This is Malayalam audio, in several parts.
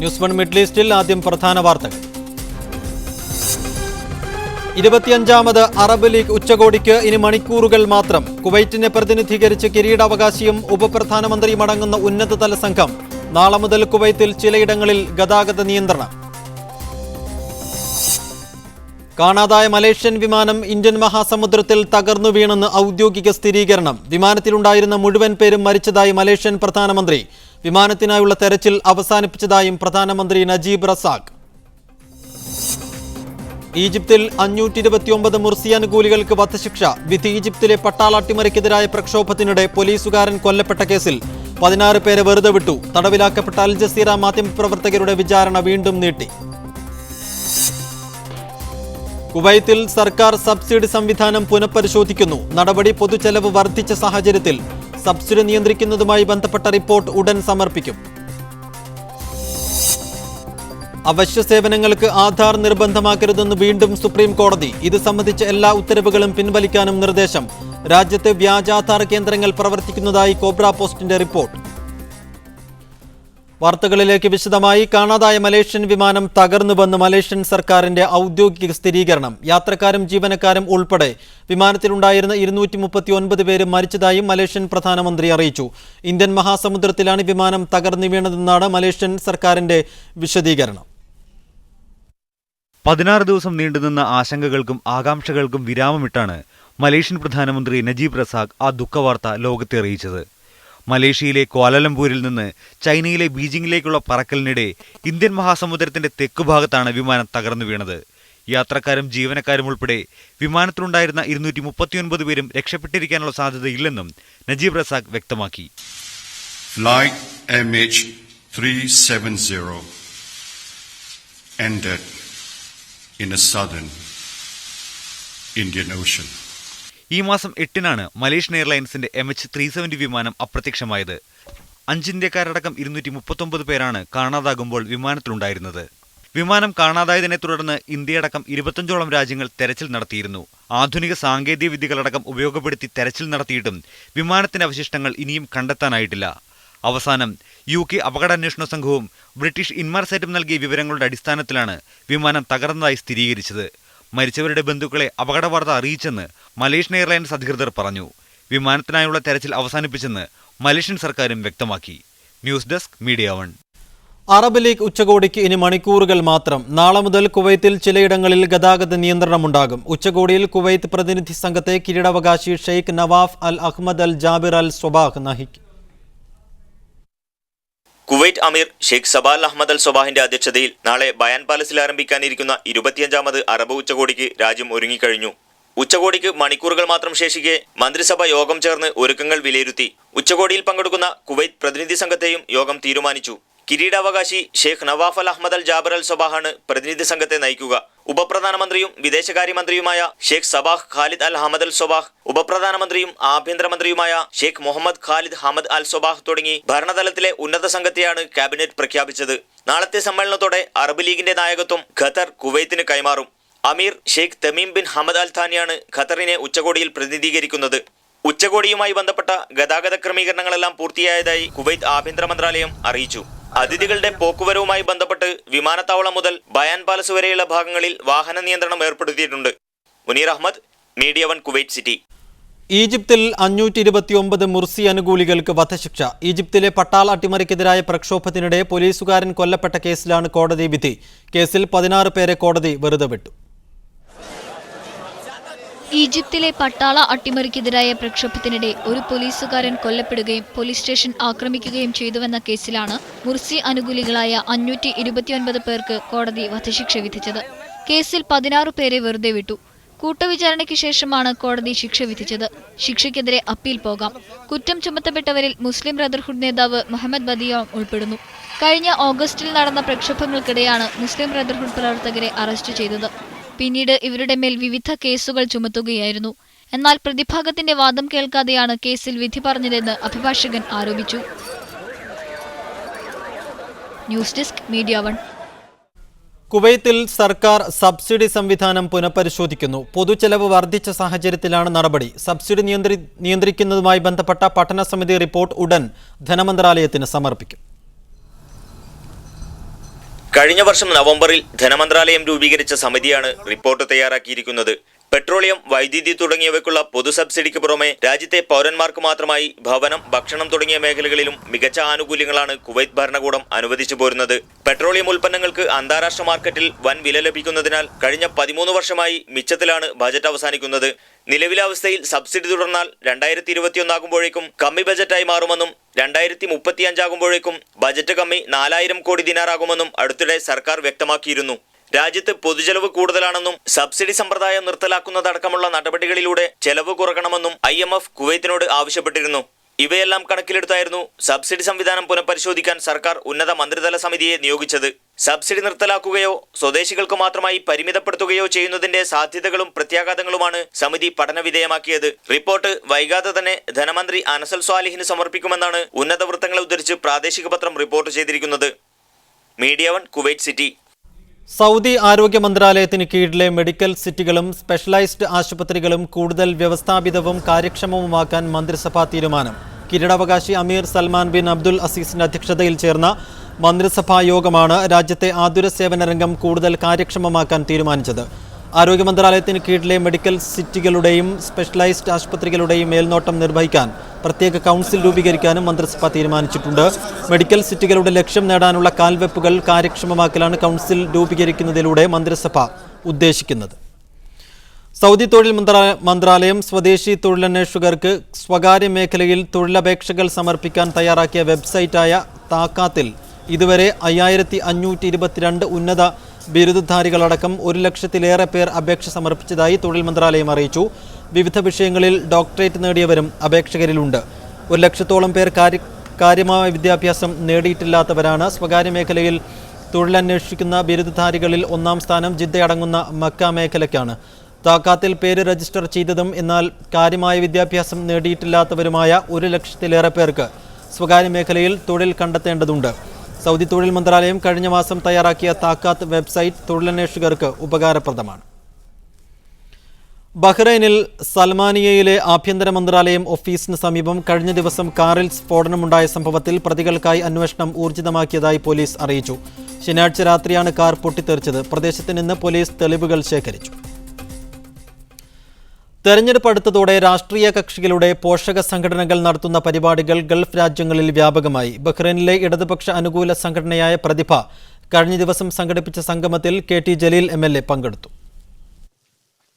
ന്യൂസ് 1 മിഡിൽ ഈസ്റ്റിൽ ആദ്യം പ്രധാന വാർത്തകൾ. 25ാമത് അറബ് ലീഗ് ഉച്ചകോടിക്ക് ഇനി മണിക്കൂറുകൾ മാത്രം. കുവൈറ്റിനെ പ്രതിനിധീകരിച്ച് കിരീടാവകാശിയും ഉപപ്രധാനമന്ത്രിയും അടങ്ങുന്ന ഉന്നതതല സംഘം. നാളെ മുതൽ കുവൈത്തിൽ ചിലയിടങ്ങളിൽ ഗതാഗത നിയന്ത്രണം. കാണാതായ മലേഷ്യൻ വിമാനം ഇന്ത്യൻ മഹാസമുദ്രത്തിൽ തകർന്നു വീണെന്ന് ഔദ്യോഗിക സ്ഥിരീകരണം. വിമാനത്തിലുണ്ടായിരുന്ന മുഴുവൻ പേരും മരിച്ചതായി മലേഷ്യൻ പ്രധാനമന്ത്രി. വിമാനത്തിനായുള്ള തെരച്ചിൽ അവസാനിപ്പിച്ചതായും പ്രധാനമന്ത്രി നജീബ് റസാഖ്. ഈജിപ്തിൽ 529 മുർസി അനുകൂലികൾക്ക് വധശിക്ഷ. വിധി ഈജിപ്തിലെ പട്ടാള അട്ടിമറിക്കെതിരായ പ്രക്ഷോഭത്തിനിടെ പോലീസുകാരൻ കൊല്ലപ്പെട്ട കേസിൽ 16 പേരെ വെറുതെ വിട്ടു. തടവിലാക്കപ്പെട്ട അൽ ജസീറ മാധ്യമപ്രവർത്തകരുടെ വിചാരണ വീണ്ടും നീട്ടി. കുവൈത്തിൽ സർക്കാർ സബ്സിഡി സംവിധാനം പുനഃപരിശോധിക്കുന്നു. നടപടി പൊതുചെലവ് വർദ്ധിച്ച സാഹചര്യത്തിൽ. സബ്സിഡി നിയന്ത്രിക്കുന്നതുമായി ബന്ധപ്പെട്ട റിപ്പോർട്ട് ഉടൻ സമർപ്പിക്കും. അവശ്യ സേവനങ്ങൾക്ക് ആധാർ നിർബന്ധമാക്കരുതെന്ന് വീണ്ടും സുപ്രീം കോടതി. ഇത് സംബന്ധിച്ച എല്ലാ ഉത്തരവുകളും പിൻവലിക്കാനും നിർദ്ദേശം. രാജ്യത്ത് വ്യാജാധാർ കേന്ദ്രങ്ങൾ പ്രവർത്തിക്കുന്നതായി കോബ്ര പോസ്റ്റിന്റെ റിപ്പോർട്ട്. വാർത്തകളിലേക്ക് വിശദമായി. കാണാതായ മലേഷ്യൻ വിമാനം തകർന്നുവെന്ന് മലേഷ്യൻ സർക്കാരിന്റെ ഔദ്യോഗിക സ്ഥിരീകരണം. യാത്രക്കാരും ജീവനക്കാരും ഉൾപ്പെടെ വിമാനത്തിലുണ്ടായിരുന്ന 239 പേര് മരിച്ചതായും മലേഷ്യൻ പ്രധാനമന്ത്രി അറിയിച്ചു. ഇന്ത്യൻ മഹാസമുദ്രത്തിലാണ് വിമാനം തകർന്നു വീണതെന്നാണ് മലേഷ്യൻ സർക്കാരിന്റെ വിശദീകരണം. 16 ദിവസം നീണ്ടുനിന്ന ആശങ്കകൾക്കും ആകാംക്ഷകൾക്കും വിരാമമിട്ടാണ് മലേഷ്യൻ പ്രധാനമന്ത്രി നജീബ് റസാഖ് ആ ദുഃഖവാർത്ത ലോകത്തെ അറിയിച്ചത്. മലേഷ്യയിലെ ക്വാലലംപൂരിൽ നിന്ന് ചൈനയിലെ ബീജിംഗിലേക്കുള്ള പറക്കലിനിടെ ഇന്ത്യൻ മഹാസമുദ്രത്തിന്റെ തെക്കുഭാഗത്താണ് വിമാനം തകർന്നു വീണത്. യാത്രക്കാരും ജീവനക്കാരും ഉൾപ്പെടെ വിമാനത്തിലുണ്ടായിരുന്ന 239 പേരും രക്ഷപ്പെട്ടിരിക്കാനുള്ള സാധ്യതയില്ലെന്നും നജീബ് റസാഖ് വ്യക്തമാക്കി. Flight MH370 ended in the southern Indian Ocean. ഈ മാസം 8-നാണ് മലേഷ്യൻ എയർലൈൻസിന്റെ MH370 വിമാനം അപ്രത്യക്ഷമായത്. 5 ഇന്ത്യക്കാരടക്കം 239 പേരാണ് കാണാതാകുമ്പോൾ വിമാനത്തിലുണ്ടായിരുന്നത്. വിമാനം കാണാതായതിനെ തുടർന്ന് ഇന്ത്യയടക്കം 25ഓളം രാജ്യങ്ങൾ തെരച്ചിൽ നടത്തിയിരുന്നു. ആധുനിക സാങ്കേതിക വിദ്യകളടക്കം ഉപയോഗപ്പെടുത്തി തെരച്ചിൽ നടത്തിയിട്ടും വിമാനത്തിന്റെ അവശിഷ്ടങ്ങൾ ഇനിയും കണ്ടെത്താനായിട്ടില്ല. അവസാനം UK അപകടാന്വേഷണ സംഘവും ബ്രിട്ടീഷ് ഇൻമാർസൈറ്റും നൽകിയ വിവരങ്ങളുടെ അടിസ്ഥാനത്തിലാണ് വിമാനം തകർന്നതായി സ്ഥിരീകരിച്ചത്. മരിച്ചവരുടെ ബന്ധുക്കളെ അപകടവാർത്ത അറിയിച്ചെന്ന് മലേഷ്യൻ എയർലൈൻസ് അധികൃതർ പറഞ്ഞു. വിമാനത്തിനായുള്ള തെരച്ചിൽ അവസാനിപ്പിച്ചെന്ന് മലേഷ്യൻ സർക്കാരും വ്യക്തമാക്കി. News desk media 1. Arab league ഉച്ചകോടിക്ക് ഇനി മണിക്കൂറുകൾ മാത്രം. നാളെ മുതൽ കുവൈത്തിൽ ചിലയിടങ്ങളിൽ ഗതാഗത നിയന്ത്രണമുണ്ടാകും. ഉച്ചകോടിയിൽ കുവൈത്ത് പ്രതിനിധി സംഘത്തെ കിരീടാവകാശി ഷെയ്ഖ് നവാഫ് അൽ അഹ്മദ് അൽ ജാബിർ അൽ സ്വബാഹ് നയിക്കും. കുവൈറ്റ് അമീർ ഷെയ്ഖ് സബാൽ അഹമ്മദ് അൽ സ്വബാഹിന്റെ അധ്യക്ഷതയിൽ നാളെ ബയാൻ പാലസിൽ ആരംഭിക്കാനിരിക്കുന്ന 25ാമത് അറബ് ഉച്ചകോടിക്ക് രാജ്യം ഒരുങ്ങിക്കഴിഞ്ഞു. ഉച്ചകോടിക്ക് മണിക്കൂറുകൾ മാത്രം ശേഷിക്കെ മന്ത്രിസഭ യോഗം ചേർന്ന് ഒരുക്കങ്ങൾ വിലയിരുത്തി. ഉച്ചകോടിയിൽ പങ്കെടുക്കുന്ന കുവൈറ്റ് പ്രതിനിധി സംഘത്തെയും യോഗം തീരുമാനിച്ചു. കിരീടാവകാശി ഷെയ്ഖ് നവാഫ് അൽ അഹമ്മദ് അൽ ജാബിർ അൽ സ്വബാഹാണ് പ്രതിനിധി സംഘത്തെ നയിക്കുക. ഉപപ്രധാനമന്ത്രിയും വിദേശകാര്യമന്ത്രിയുമായ Sheikh Sabah Khalid Al Hamad Al സ്വബാഹ്, ഉപപ്രധാനമന്ത്രിയും ആഭ്യന്തരമന്ത്രിയുമായ Sheikh Muhammad Khalid Hamad Al സ്വബാഹ് തുടങ്ങി ഭരണതലത്തിലെ ഉന്നത സംഘത്തെയാണ് ക്യാബിനറ്റ് പ്രഖ്യാപിച്ചത്. നാളത്തെ സമ്മേളനത്തോടെ അറബ് ലീഗിന്റെ നായകത്വം ഖത്തർ കുവൈത്തിന് കൈമാറും. അമീർ Sheikh Tamim bin Hamad Al താനിയാണ് ഖത്തറിനെ ഉച്ചകോടിയിൽ പ്രതിനിധീകരിക്കുന്നത്. ഉച്ചകോടിയുമായി ബന്ധപ്പെട്ട ഗതാഗത ക്രമീകരണങ്ങളെല്ലാം പൂർത്തിയായതായി കുവൈത്ത് ആഭ്യന്തര മന്ത്രാലയം അറിയിച്ചു. അതിഥികളുടെ പോക്കുവരവുമായി ബന്ധപ്പെട്ട് വിമാനത്താവളം മുതൽ ബയാൻ പാലസ് വരെയുള്ള ഭാഗങ്ങളിൽ വാഹന നിയന്ത്രണം ഏർപ്പെടുത്തിയിട്ടുണ്ട്. Muneer Ahmed, media 1 Kuwait city. ഈജിപ്തിൽ 529 മുർസി അനുകൂലികൾക്ക് വധശിക്ഷ. ഈജിപ്തിലെ പട്ടാള അട്ടിമറിക്കെതിരായ പ്രക്ഷോഭത്തിനിടെ പോലീസുകാരൻ കൊല്ലപ്പെട്ട കേസിലാണ് കോടതി വിധി. കേസിൽ 16 പേരെ കോടതി വെറുതെ വിട്ടു. ഈജിപ്തിലെ പട്ടാള അട്ടിമറിക്കെതിരായ പ്രക്ഷോഭത്തിനിടെ ഒരു പോലീസുകാരൻ കൊല്ലപ്പെടുകയും പോലീസ് സ്റ്റേഷൻ ആക്രമിക്കുകയും ചെയ്തുവെന്ന കേസിലാണ് മുർസി അനുകൂലികളായ 529 പേർക്ക് കോടതി വധശിക്ഷ വിധിച്ചത്. കേസിൽ 16 പേരെ വെറുതെ വിട്ടു. കൂട്ടവിചാരണയ്ക്ക് ശേഷമാണ് കോടതി ശിക്ഷ വിധിച്ചത്. ശിക്ഷയ്ക്കെതിരെ അപ്പീൽ പോകാം. കുറ്റം ചുമത്തപ്പെട്ടവരിൽ മുസ്ലിം ബ്രദർഹുഡ് നേതാവ് മുഹമ്മദ് ബദിയോം ഉൾപ്പെടുന്നു. കഴിഞ്ഞ ഓഗസ്റ്റിൽ നടന്ന പ്രക്ഷോഭങ്ങൾക്കിടെയാണ് മുസ്ലിം ബ്രദർഹുഡ് പ്രവർത്തകരെ അറസ്റ്റ് ചെയ്തത്. പിന്നീട് ഇവരുടെ മേൽ വിവിധ കേസുകൾ ചുമത്തുകയായിരുന്നു. എന്നാൽ പ്രതിഭാഗത്തിന്റെ വാദം കേൾക്കാതെയാണ് കേസിൽ വിധി പറഞ്ഞതെന്ന് അഭിഭാഷകൻ ആരോപിച്ചു. News desk media 1. കുവൈത്തിൽ സർക്കാർ സബ്സിഡി സംവിധാനം പുനഃപരിശോധിക്കുന്നു. പൊതുചെലവ് വർദ്ധിച്ച സാഹചര്യത്തിലാണ് നടപടി. സബ്സിഡി നിയന്ത്രിക്കുന്നതുമായി ബന്ധപ്പെട്ട പഠന സമിതി റിപ്പോർട്ട് ഉടൻ ധനമന്ത്രാലയത്തിന് സമർപ്പിക്കും. കഴിഞ്ഞ വർഷം നവംബറിൽ ധനമന്ത്രാലയം രൂപീകരിച്ച സമിതിയാണ് റിപ്പോർട്ട് തയ്യാറാക്കിയിരിക്കുന്നത്. പെട്രോളിയം, വൈദ്യുതി തുടങ്ങിയവയ്ക്കുള്ള പൊതു സബ്സിഡിക്ക് പുറമെ രാജ്യത്തെ പൗരന്മാർക്ക് മാത്രമായി ഭവനം, ഭക്ഷണം തുടങ്ങിയ മേഖലകളിലും മികച്ച ആനുകൂല്യങ്ങളാണ് കുവൈത്ത് ഭരണകൂടം അനുവദിച്ചു പോരുന്നത്. പെട്രോളിയം ഉൽപ്പന്നങ്ങൾക്ക് അന്താരാഷ്ട്ര മാർക്കറ്റിൽ വൻ വില ലഭിക്കുന്നതിനാൽ കഴിഞ്ഞ 13 വർഷമായി മിച്ചത്തിലാണ് ബജറ്റ് അവസാനിക്കുന്നത്. നിലവിലെ അവസ്ഥയിൽ സബ്സിഡി തുടർന്നാൽ 2021 ആകുമ്പോഴേക്കും കമ്മി ബജറ്റായി മാറുമെന്നും 2035 ആകുമ്പോഴേക്കും ബജറ്റ് കമ്മി 4000 കോടി ദിനാറാകുമെന്നും അടുത്തിടെ സർക്കാർ വ്യക്തമാക്കിയിരുന്നു. രാജ്യത്ത് പൊതുചെലവ് കൂടുതലാണെന്നും സബ്സിഡി സമ്പ്രദായം നിർത്തലാക്കുന്നതടക്കമുള്ള നടപടികളിലൂടെ ചെലവ് കുറക്കണമെന്നും IMF കുവൈത്തിനോട് ആവശ്യപ്പെട്ടിരുന്നു. ഇവയെല്ലാം കണക്കിലെടുത്തായിരുന്നു സബ്സിഡി സംവിധാനം പുനഃപരിശോധിക്കാൻ സർക്കാർ ഉന്നത മന്ത്രിതല സമിതിയെ നിയോഗിച്ചത്. സബ്സിഡി നിർത്തലാക്കുകയോ സ്വദേശികൾക്ക് മാത്രമായി പരിമിതപ്പെടുത്തുകയോ ചെയ്യുന്നതിന്റെ സാധ്യതകളും പ്രത്യാഘാതങ്ങളുമാണ് സമിതി പഠനവിധേയമാക്കിയത്. റിപ്പോർട്ട് വൈകാതെ തന്നെ ധനമന്ത്രി അനസൽ സ്വാലിഹിന് സമർപ്പിക്കുമെന്നാണ് ഉന്നത വൃത്തങ്ങളെ ഉദ്ധരിച്ച് പ്രാദേശിക പത്രം റിപ്പോർട്ട് ചെയ്തിരിക്കുന്നത്. Media 1 Kuwait city. സൗദി ആരോഗ്യ മന്ത്രാലയത്തിന് കീഴിലെ മെഡിക്കൽ സിറ്റികളും സ്പെഷ്യലൈസ്ഡ് ആശുപത്രികളും കൂടുതൽ വ്യവസ്ഥാപിതവും കാര്യക്ഷമവുമാക്കാൻ മന്ത്രിസഭാ തീരുമാനം. കിരീടാവകാശി അമീർ സൽമാൻ ബിൻ അബ്ദുൽ അസീസിന്റെ അധ്യക്ഷതയിൽ ചേർന്ന മന്ത്രിസഭാ യോഗമാണ് രാജ്യത്തെ ആതുര സേവന രംഗം കൂടുതൽ കാര്യക്ഷമമാക്കാൻ തീരുമാനിച്ചത്. ആരോഗ്യ മന്ത്രാലയത്തിന് കീഴിലെ മെഡിക്കൽ സിറ്റികളുടെയും സ്പെഷ്യലൈസ്ഡ് ആശുപത്രികളുടെയും മേൽനോട്ടം നിർവഹിക്കാൻ പ്രത്യേക കൗൺസിൽ രൂപീകരിക്കാനും മന്ത്രിസഭ തീരുമാനിച്ചിട്ടുണ്ട്. മെഡിക്കൽ സിറ്റികളുടെ ലക്ഷ്യം നേടാനുള്ള കാൽവെപ്പുകൾ കാര്യക്ഷമമാക്കലാണ് കൗൺസിൽ രൂപീകരിക്കുന്നതിലൂടെ മന്ത്രിസഭ ഉദ്ദേശിക്കുന്നത്. സൗദി തൊഴിൽ മന്ത്രാലയം സ്വദേശി തൊഴിലന്വേഷകർക്ക് സ്വകാര്യ മേഖലയിൽ തൊഴിലപേക്ഷകൾ സമർപ്പിക്കാൻ തയ്യാറാക്കിയ വെബ്സൈറ്റായ താക്കാത്തിൽ ഇതുവരെ 5522 ഉന്നത ബിരുദധാരികളടക്കം 1,00,000-ലേറെ പേർ അപേക്ഷ സമർപ്പിച്ചതായി തൊഴിൽ മന്ത്രാലയം അറിയിച്ചു. വിവിധ വിഷയങ്ങളിൽ ഡോക്ടറേറ്റ് നേടിയവരും അപേക്ഷകരിലുണ്ട്. 1,00,000-ഓളം പേർ കാര്യമായ വിദ്യാഭ്യാസം നേടിയിട്ടില്ലാത്തവരാണ്. സ്വകാര്യ മേഖലയിൽ തൊഴിലന്വേഷിക്കുന്ന ബിരുദധാരികളിൽ 1-ാം സ്ഥാനം ജിദ്ദയടങ്ങുന്ന മക്ക മേഖലയ്ക്കാണ്. താക്കാത്തിൽ പേര് രജിസ്റ്റർ ചെയ്തതും എന്നാൽ കാര്യമായ വിദ്യാഭ്യാസം നേടിയിട്ടില്ലാത്തവരുമായ 1,00,000-ലേറെ പേർക്ക് സ്വകാര്യ മേഖലയിൽ തൊഴിൽ കണ്ടെത്തേണ്ടതുണ്ട്. സൗദി തൊഴിൽ മന്ത്രാലയം കഴിഞ്ഞ മാസം തയ്യാറാക്കിയ താക്കാത്ത് വെബ്സൈറ്റ് തൊഴിലന്വേഷകർക്ക് ഉപകാരപ്രദമാണ്. ബഹ്റൈനിൽ സൽമാനിയയിലെ ആഭ്യന്തര മന്ത്രാലയം ഓഫീസിന് സമീപം കഴിഞ്ഞ ദിവസം കാറിൽ സ്ഫോടനമുണ്ടായ സംഭവത്തിൽ പ്രതികൾക്കായി അന്വേഷണം ഊർജിതമാക്കിയതായി പോലീസ് അറിയിച്ചു. ശനിയാഴ്ച രാത്രിയാണ് കാർ പൊട്ടിത്തെറിച്ചത്. പ്രദേശത്ത് നിന്ന് പോലീസ് തെളിവുകൾ ശേഖരിച്ചു. തെരഞ്ഞെടുപ്പ് അടുത്തതോടെ രാഷ്ട്രീയ കക്ഷികളുടെ പോഷക സംഘടനകൾ നടത്തുന്ന പരിപാടികൾ ഗൾഫ് രാജ്യങ്ങളിൽ വ്യാപകമായി. ബഹ്റൈനിലെ ഇടതുപക്ഷ അനുകൂല സംഘടനയായ പ്രതിഭ കഴിഞ്ഞ ദിവസം സംഘടിപ്പിച്ച സംഗമത്തിൽ KT ജലീൽ MLA പങ്കെടുത്തു.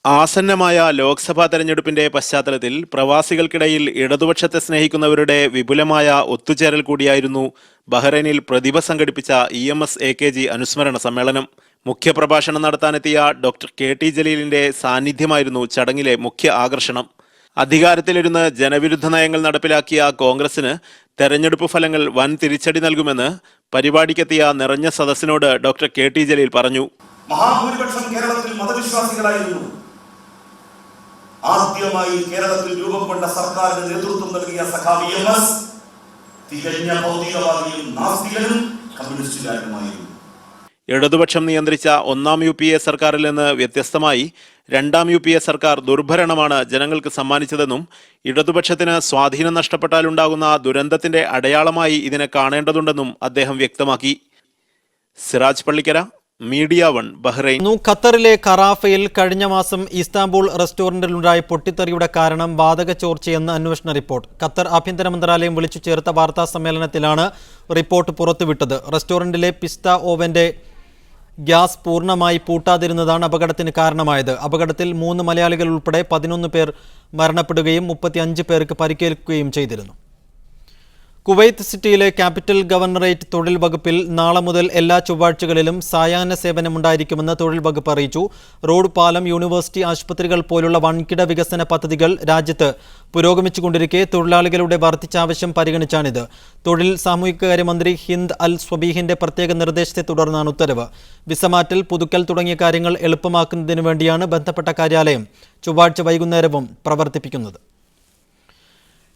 ആസന്നമായ ലോക്സഭാ തെരഞ്ഞെടുപ്പിന്റെ പശ്ചാത്തലത്തിൽ പ്രവാസികൾക്കിടയിൽ ഇടതുപക്ഷത്തെ സ്നേഹിക്കുന്നവരുടെ വിപുലമായ ഒത്തുചേരൽ കൂടിയായിരുന്നു ബഹ്റൈനിൽ പ്രതിഭ സംഘടിപ്പിച്ച EMS AKG അനുസ്മരണ സമ്മേളനം. മുഖ്യപ്രഭാഷണം നടത്താനെത്തിയ ഡോക്ടർ KT ജലീലിന്റെ സാന്നിധ്യമായിരുന്നു ചടങ്ങിലെ മുഖ്യ ആകർഷണം. അധികാരത്തിലിരുന്ന് ജനവിരുദ്ധ നയങ്ങൾ നടപ്പിലാക്കിയ കോൺഗ്രസിന് തെരഞ്ഞെടുപ്പ് ഫലങ്ങൾ വൻ തിരിച്ചടി നൽകുമെന്ന് പരിപാടിക്കെത്തിയ നിറഞ്ഞ സദസ്സിനോട് ഡോക്ടർ KT ജലീൽ പറഞ്ഞു. മഹാഭൂരിപക്ഷം കേരളത്തിൽ മതവിശ്വാസികളായിരുന്നു. ആദ്യമായി കേരളത്തിൽ രൂപം കൊണ്ട സർക്കാരിന് നേതൃത്വം നൽകിയ സഖാവ് EMS തികഞ്ഞ ഭൗതികവാദിയും നാസ്തികനും കമ്മ്യൂണിസ്റ്റുകാരനുമായിരുന്നു. ഇടതുപക്ഷം നിയന്ത്രിച്ച 1-ാം UPA സർക്കാരിൽ നിന്ന് വ്യത്യസ്തമായി 2-ാം UPA സർക്കാർ ദുർഭരണമാണ് ജനങ്ങൾക്ക് സമ്മാനിച്ചതെന്നും ഇടതുപക്ഷത്തിന് സ്വാധീനം നഷ്ടപ്പെട്ടാലുണ്ടാകുന്ന ദുരന്തത്തിന്റെ അടയാളമായി ഇതിനെ കാണേണ്ടതുണ്ടെന്നും അദ്ദേഹം വ്യക്തമാക്കി. Siraj Pallikkara, media 1, Bahrain. ഖത്തറിലെ ഖറാഫയിൽ കഴിഞ്ഞ മാസം ഇസ്താംബൂൾ റെസ്റ്റോറന്റിലുണ്ടായ പൊട്ടിത്തെറിയുടെ കാരണം വാതക ചോർച്ചയെന്ന് അന്വേഷണ റിപ്പോർട്ട്. ഖത്തർ ആഭ്യന്തര മന്ത്രാലയം വിളിച്ചു ചേർത്ത വാർത്താ സമ്മേളനത്തിലാണ് റിപ്പോർട്ട് പുറത്തുവിട്ടത്. റെസ്റ്റോറന്റിലെ പിസ്ത ഓവന്റെ ഗ്യാസ് പൂർണ്ണമായി പൂട്ടാതിരുന്നതാണ് അപകടത്തിന് കാരണമായത്. അപകടത്തിൽ 3 മലയാളികൾ ഉൾപ്പെടെ 11 പേർ മരണപ്പെടുകയും 35 പേർക്ക് പരിക്കേൽക്കുകയും ചെയ്തിരുന്നു. കുവൈത്ത് സിറ്റിയിലെ ക്യാപിറ്റൽ ഗവർണറേറ്റ് തൊഴിൽ വകുപ്പിൽ നാളെ മുതൽ എല്ലാ ചൊവ്വാഴ്ചകളിലും സായാഹ്ന സേവനമുണ്ടായിരിക്കുമെന്ന് തൊഴിൽ വകുപ്പ് അറിയിച്ചു. റോഡ്, പാലം, യൂണിവേഴ്സിറ്റി, ആശുപത്രികൾ പോലുള്ള വൻകിട വികസന പദ്ധതികൾ രാജ്യത്ത് പുരോഗമിച്ചുകൊണ്ടിരിക്കെ തൊഴിലാളികളുടെ വർദ്ധിച്ച ആവശ്യം പരിഗണിച്ചാണിത്. തൊഴിൽ സാമൂഹികകാര്യ മന്ത്രി ഹിന്ദ് അൽ സ്വബീഹിന്റെ പ്രത്യേക നിർദ്ദേശത്തെ തുടർന്നാണ് ഉത്തരവ്. വിസമാറ്റൽ, പുതുക്കൽ തുടങ്ങിയ കാര്യങ്ങൾ എളുപ്പമാക്കുന്നതിനു വേണ്ടിയാണ് ബന്ധപ്പെട്ട കാര്യാലയം ചൊവ്വാഴ്ച വൈകുന്നേരവും പ്രവർത്തിപ്പിക്കുന്നത്.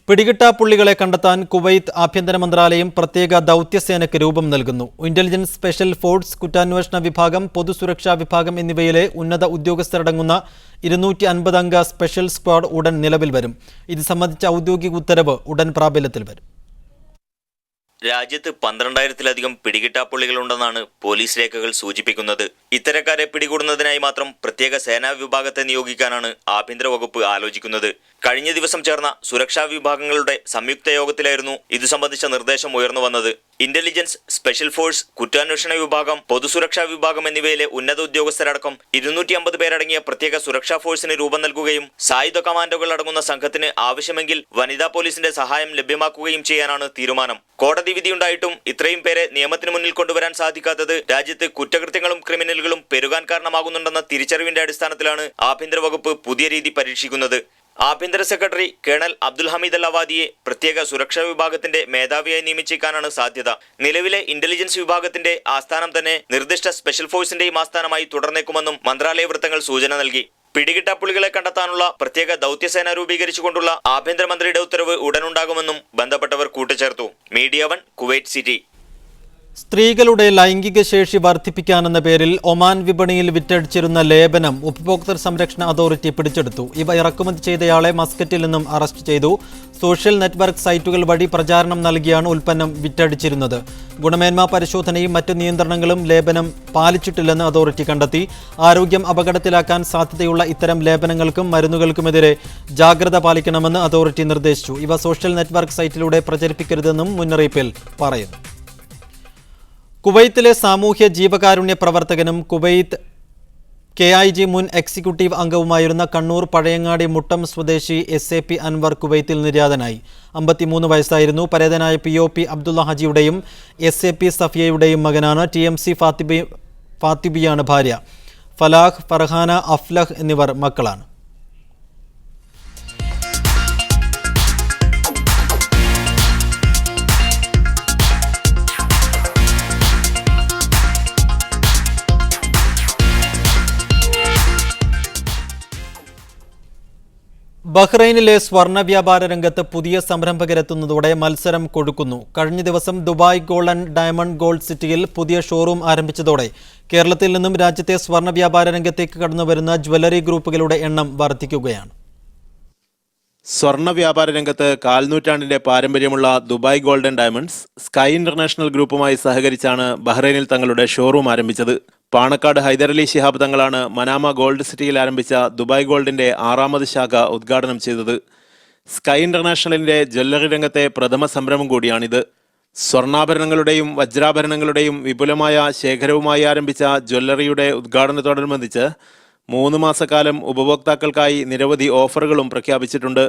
പിടികിട്ടാപ്പുള്ളികളെ കണ്ടെത്താൻ കുവൈത്ത് ആഭ്യന്തര മന്ത്രാലയം പ്രത്യേക ദൗത്യസേനയ്ക്ക് രൂപം നൽകുന്നു. ഇന്റലിജൻസ് സ്പെഷ്യൽ ഫോഴ്സ്, കുറ്റാന്വേഷണ വിഭാഗം, പൊതുസുരക്ഷാ വിഭാഗം എന്നിവയിലെ ഉന്നത ഉദ്യോഗസ്ഥരടങ്ങുന്ന 250 അംഗ സ്പെഷ്യൽ സ്ക്വാഡ് ഉടൻ നിലവിൽ വരും. ഇത് സംബന്ധിച്ച ഔദ്യോഗിക ഉത്തരവ് ഉടൻ പ്രാബല്യത്തിൽ വരും. രാജ്യത്ത് 12,000-ലധികം പിടികിട്ടാപ്പുള്ളികളുണ്ടെന്നാണ് പോലീസ് രേഖകൾ സൂചിപ്പിക്കുന്നത്. ഇത്തരക്കാരെ പിടികൂടുന്നതിനായി മാത്രം പ്രത്യേക സേനാ വിഭാഗത്തെ നിയോഗിക്കാനാണ് ആഭ്യന്തര വകുപ്പ് ആലോചിക്കുന്നത്. കഴിഞ്ഞ ദിവസം ചേർന്ന സുരക്ഷാ വിഭാഗങ്ങളുടെ സംയുക്ത യോഗത്തിലായിരുന്നു ഇതു സംബന്ധിച്ച നിർദ്ദേശം ഉയർന്നു വന്നത്. ഇന്റലിജൻസ്, സ്പെഷ്യൽ ഫോഴ്സ്, കുറ്റാന്വേഷണ വിഭാഗം, പൊതുസുരക്ഷാ വിഭാഗം എന്നിവയിലെ ഉന്നത ഉദ്യോഗസ്ഥരടക്കം 250 പേരടങ്ങിയ പ്രത്യേക സുരക്ഷാ ഫോഴ്സിന് രൂപം നൽകുകയും സായുധ കമാൻഡോകൾ അടങ്ങുന്ന സംഘത്തിന് ആവശ്യമെങ്കിൽ വനിതാ പോലീസിന്റെ സഹായം ലഭ്യമാക്കുകയും ചെയ്യാനാണ് തീരുമാനം. കോടതി വിധിയുണ്ടായിട്ടും ഇത്രയും പേരെ നിയമത്തിന് മുന്നിൽ കൊണ്ടുവരാൻ സാധിക്കാത്തത് രാജ്യത്ത് കുറ്റകൃത്യങ്ങളും ക്രിമിനലുകളും പെരുകാൻ കാരണമാകുന്നുണ്ടെന്ന തിരിച്ചറിവിന്റെ അടിസ്ഥാനത്തിലാണ് ആഭ്യന്തര വകുപ്പ് പുതിയ രീതി പരീക്ഷിക്കുന്നത്. ആഭ്യന്തര സെക്രട്ടറി കേണൽ അബ്ദുൽ ഹമീദ് അൽ അവാദിയെ പ്രത്യേക സുരക്ഷാ വിഭാഗത്തിന്റെ മേധാവിയായി നിയമിച്ചേക്കാനാണ് സാധ്യത. നിലവിലെ ഇന്റലിജൻസ് വിഭാഗത്തിന്റെ ആസ്ഥാനം തന്നെ നിർദ്ദിഷ്ട സ്പെഷ്യൽ ഫോഴ്സിന്റെയും ആസ്ഥാനമായി തുടർന്നേക്കുമെന്നും മന്ത്രാലയ വൃത്തങ്ങൾ സൂചന നൽകി. പിടികിട്ടാപ്പുള്ളികളെ കണ്ടെത്താനുള്ള പ്രത്യേക ദൗത്യസേന രൂപീകരിച്ചുകൊണ്ടുള്ള ആഭ്യന്തരമന്ത്രിയുടെ ഉത്തരവ് ഉടനുണ്ടാകുമെന്നും ബന്ധപ്പെട്ടവർ കൂട്ടിച്ചേർത്തു. Media 1, Kuwait city. സ്ത്രീകളുടെ ലൈംഗിക ശേഷി വർദ്ധിപ്പിക്കാനെന്ന പേരിൽ ഒമാൻ വിപണിയിൽ വിറ്റഴിച്ചിരുന്ന ലേപനം ഉപഭോക്തൃ സംരക്ഷണ അതോറിറ്റി പിടിച്ചെടുത്തു. ഇവ ഇറക്കുമതി ചെയ്തയാളെ മസ്കറ്റിൽ നിന്നും അറസ്റ്റ് ചെയ്തു. സോഷ്യൽ നെറ്റ്വർക്ക് സൈറ്റുകൾ വഴി പ്രചാരണം നൽകിയാണ് ഉൽപ്പന്നം വിറ്റഴിച്ചിരുന്നത്. ഗുണമേന്മാ പരിശോധനയും മറ്റ് നിയന്ത്രണങ്ങളും ലേപനം പാലിച്ചിട്ടില്ലെന്ന് അതോറിറ്റി കണ്ടെത്തി. ആരോഗ്യം അപകടത്തിലാക്കാൻ സാധ്യതയുള്ള ഇത്തരം ലേപനങ്ങൾക്കും മരുന്നുകൾക്കുമെതിരെ ജാഗ്രത പാലിക്കണമെന്ന് അതോറിറ്റി നിർദ്ദേശിച്ചു. ഇവ സോഷ്യൽ നെറ്റ്വർക്ക് സൈറ്റിലൂടെ പ്രചരിപ്പിക്കരുതെന്നും മുന്നറിയിപ്പിൽ പറയുന്നു. കുവൈത്തിലെ സാമൂഹ്യ ജീവകാരുണ്യ പ്രവർത്തകനും കുവൈത്ത് KIG മുൻ എക്സിക്യൂട്ടീവ് അംഗവുമായിരുന്ന കണ്ണൂർ പഴയങ്ങാടി മുട്ടം സ്വദേശി SAP അൻവർ കുവൈത്തിൽ നിര്യാതനായി. 53 വയസ്സായിരുന്നു. പരേതനായ POP അബ്ദുള്ള ഹജിയുടെയും SAP സഫിയയുടെയും മകനാണ്. TMC ഫാത്തിബിയാണ് ഭാര്യ. ഫലാഹ്, ഫർഹാന, അഫ്ലഹ് എന്നിവർ മക്കളാണ്. ബഹ്റൈനിലെ സ്വർണ്ണ വ്യാപാര രംഗത്ത് പുതിയ സംരംഭകരെത്തുന്നതോടെ മത്സരം കൊഴുക്കുന്നു. കഴിഞ്ഞ ദിവസം Dubai gold and diamond gold സിറ്റിയിൽ പുതിയ ഷോറൂം ആരംഭിച്ചതോടെ കേരളത്തിൽ നിന്നും രാജ്യത്തെ സ്വർണ്ണ വ്യാപാര രംഗത്തേക്ക് കടന്നുവരുന്ന ജ്വല്ലറി ഗ്രൂപ്പുകളുടെ എണ്ണം വർദ്ധിക്കുകയാണ്. സ്വർണ്ണ വ്യാപാര രംഗത്ത് കാൽനൂറ്റാണ്ടിന്റെ പാരമ്പര്യമുള്ള Dubai gold and diamonds sky international ഗ്രൂപ്പുമായി സഹകരിച്ചാണ് ബഹ്റൈനിൽ തങ്ങളുടെ ഷോറൂം ആരംഭിച്ചത്. പാണക്കാട് ഹൈദരലി ശിഹാബ് തങ്ങളാണ് മനാമ ഗോൾഡ് സിറ്റിയിൽ ആരംഭിച്ച ദുബായ് ഗോൾഡിന്റെ 6ാമത് ശാഖ ഉദ്ഘാടനം ചെയ്തത്. സ്കൈ ഇന്റർനാഷണലിന്റെ ജ്വല്ലറി രംഗത്തെ പ്രഥമ സംരംഭം കൂടിയാണിത്. സ്വർണ്ണാഭരണങ്ങളുടെയും വജ്രാഭരണങ്ങളുടെയും വിപുലമായ ശേഖരവുമായി ആരംഭിച്ച ജ്വല്ലറിയുടെ ഉദ്ഘാടനത്തോടനുബന്ധിച്ച് 3 മാസക്കാലം ഉപഭോക്താക്കൾക്കായി നിരവധി ഓഫറുകളും പ്രഖ്യാപിച്ചിട്ടുണ്ട്.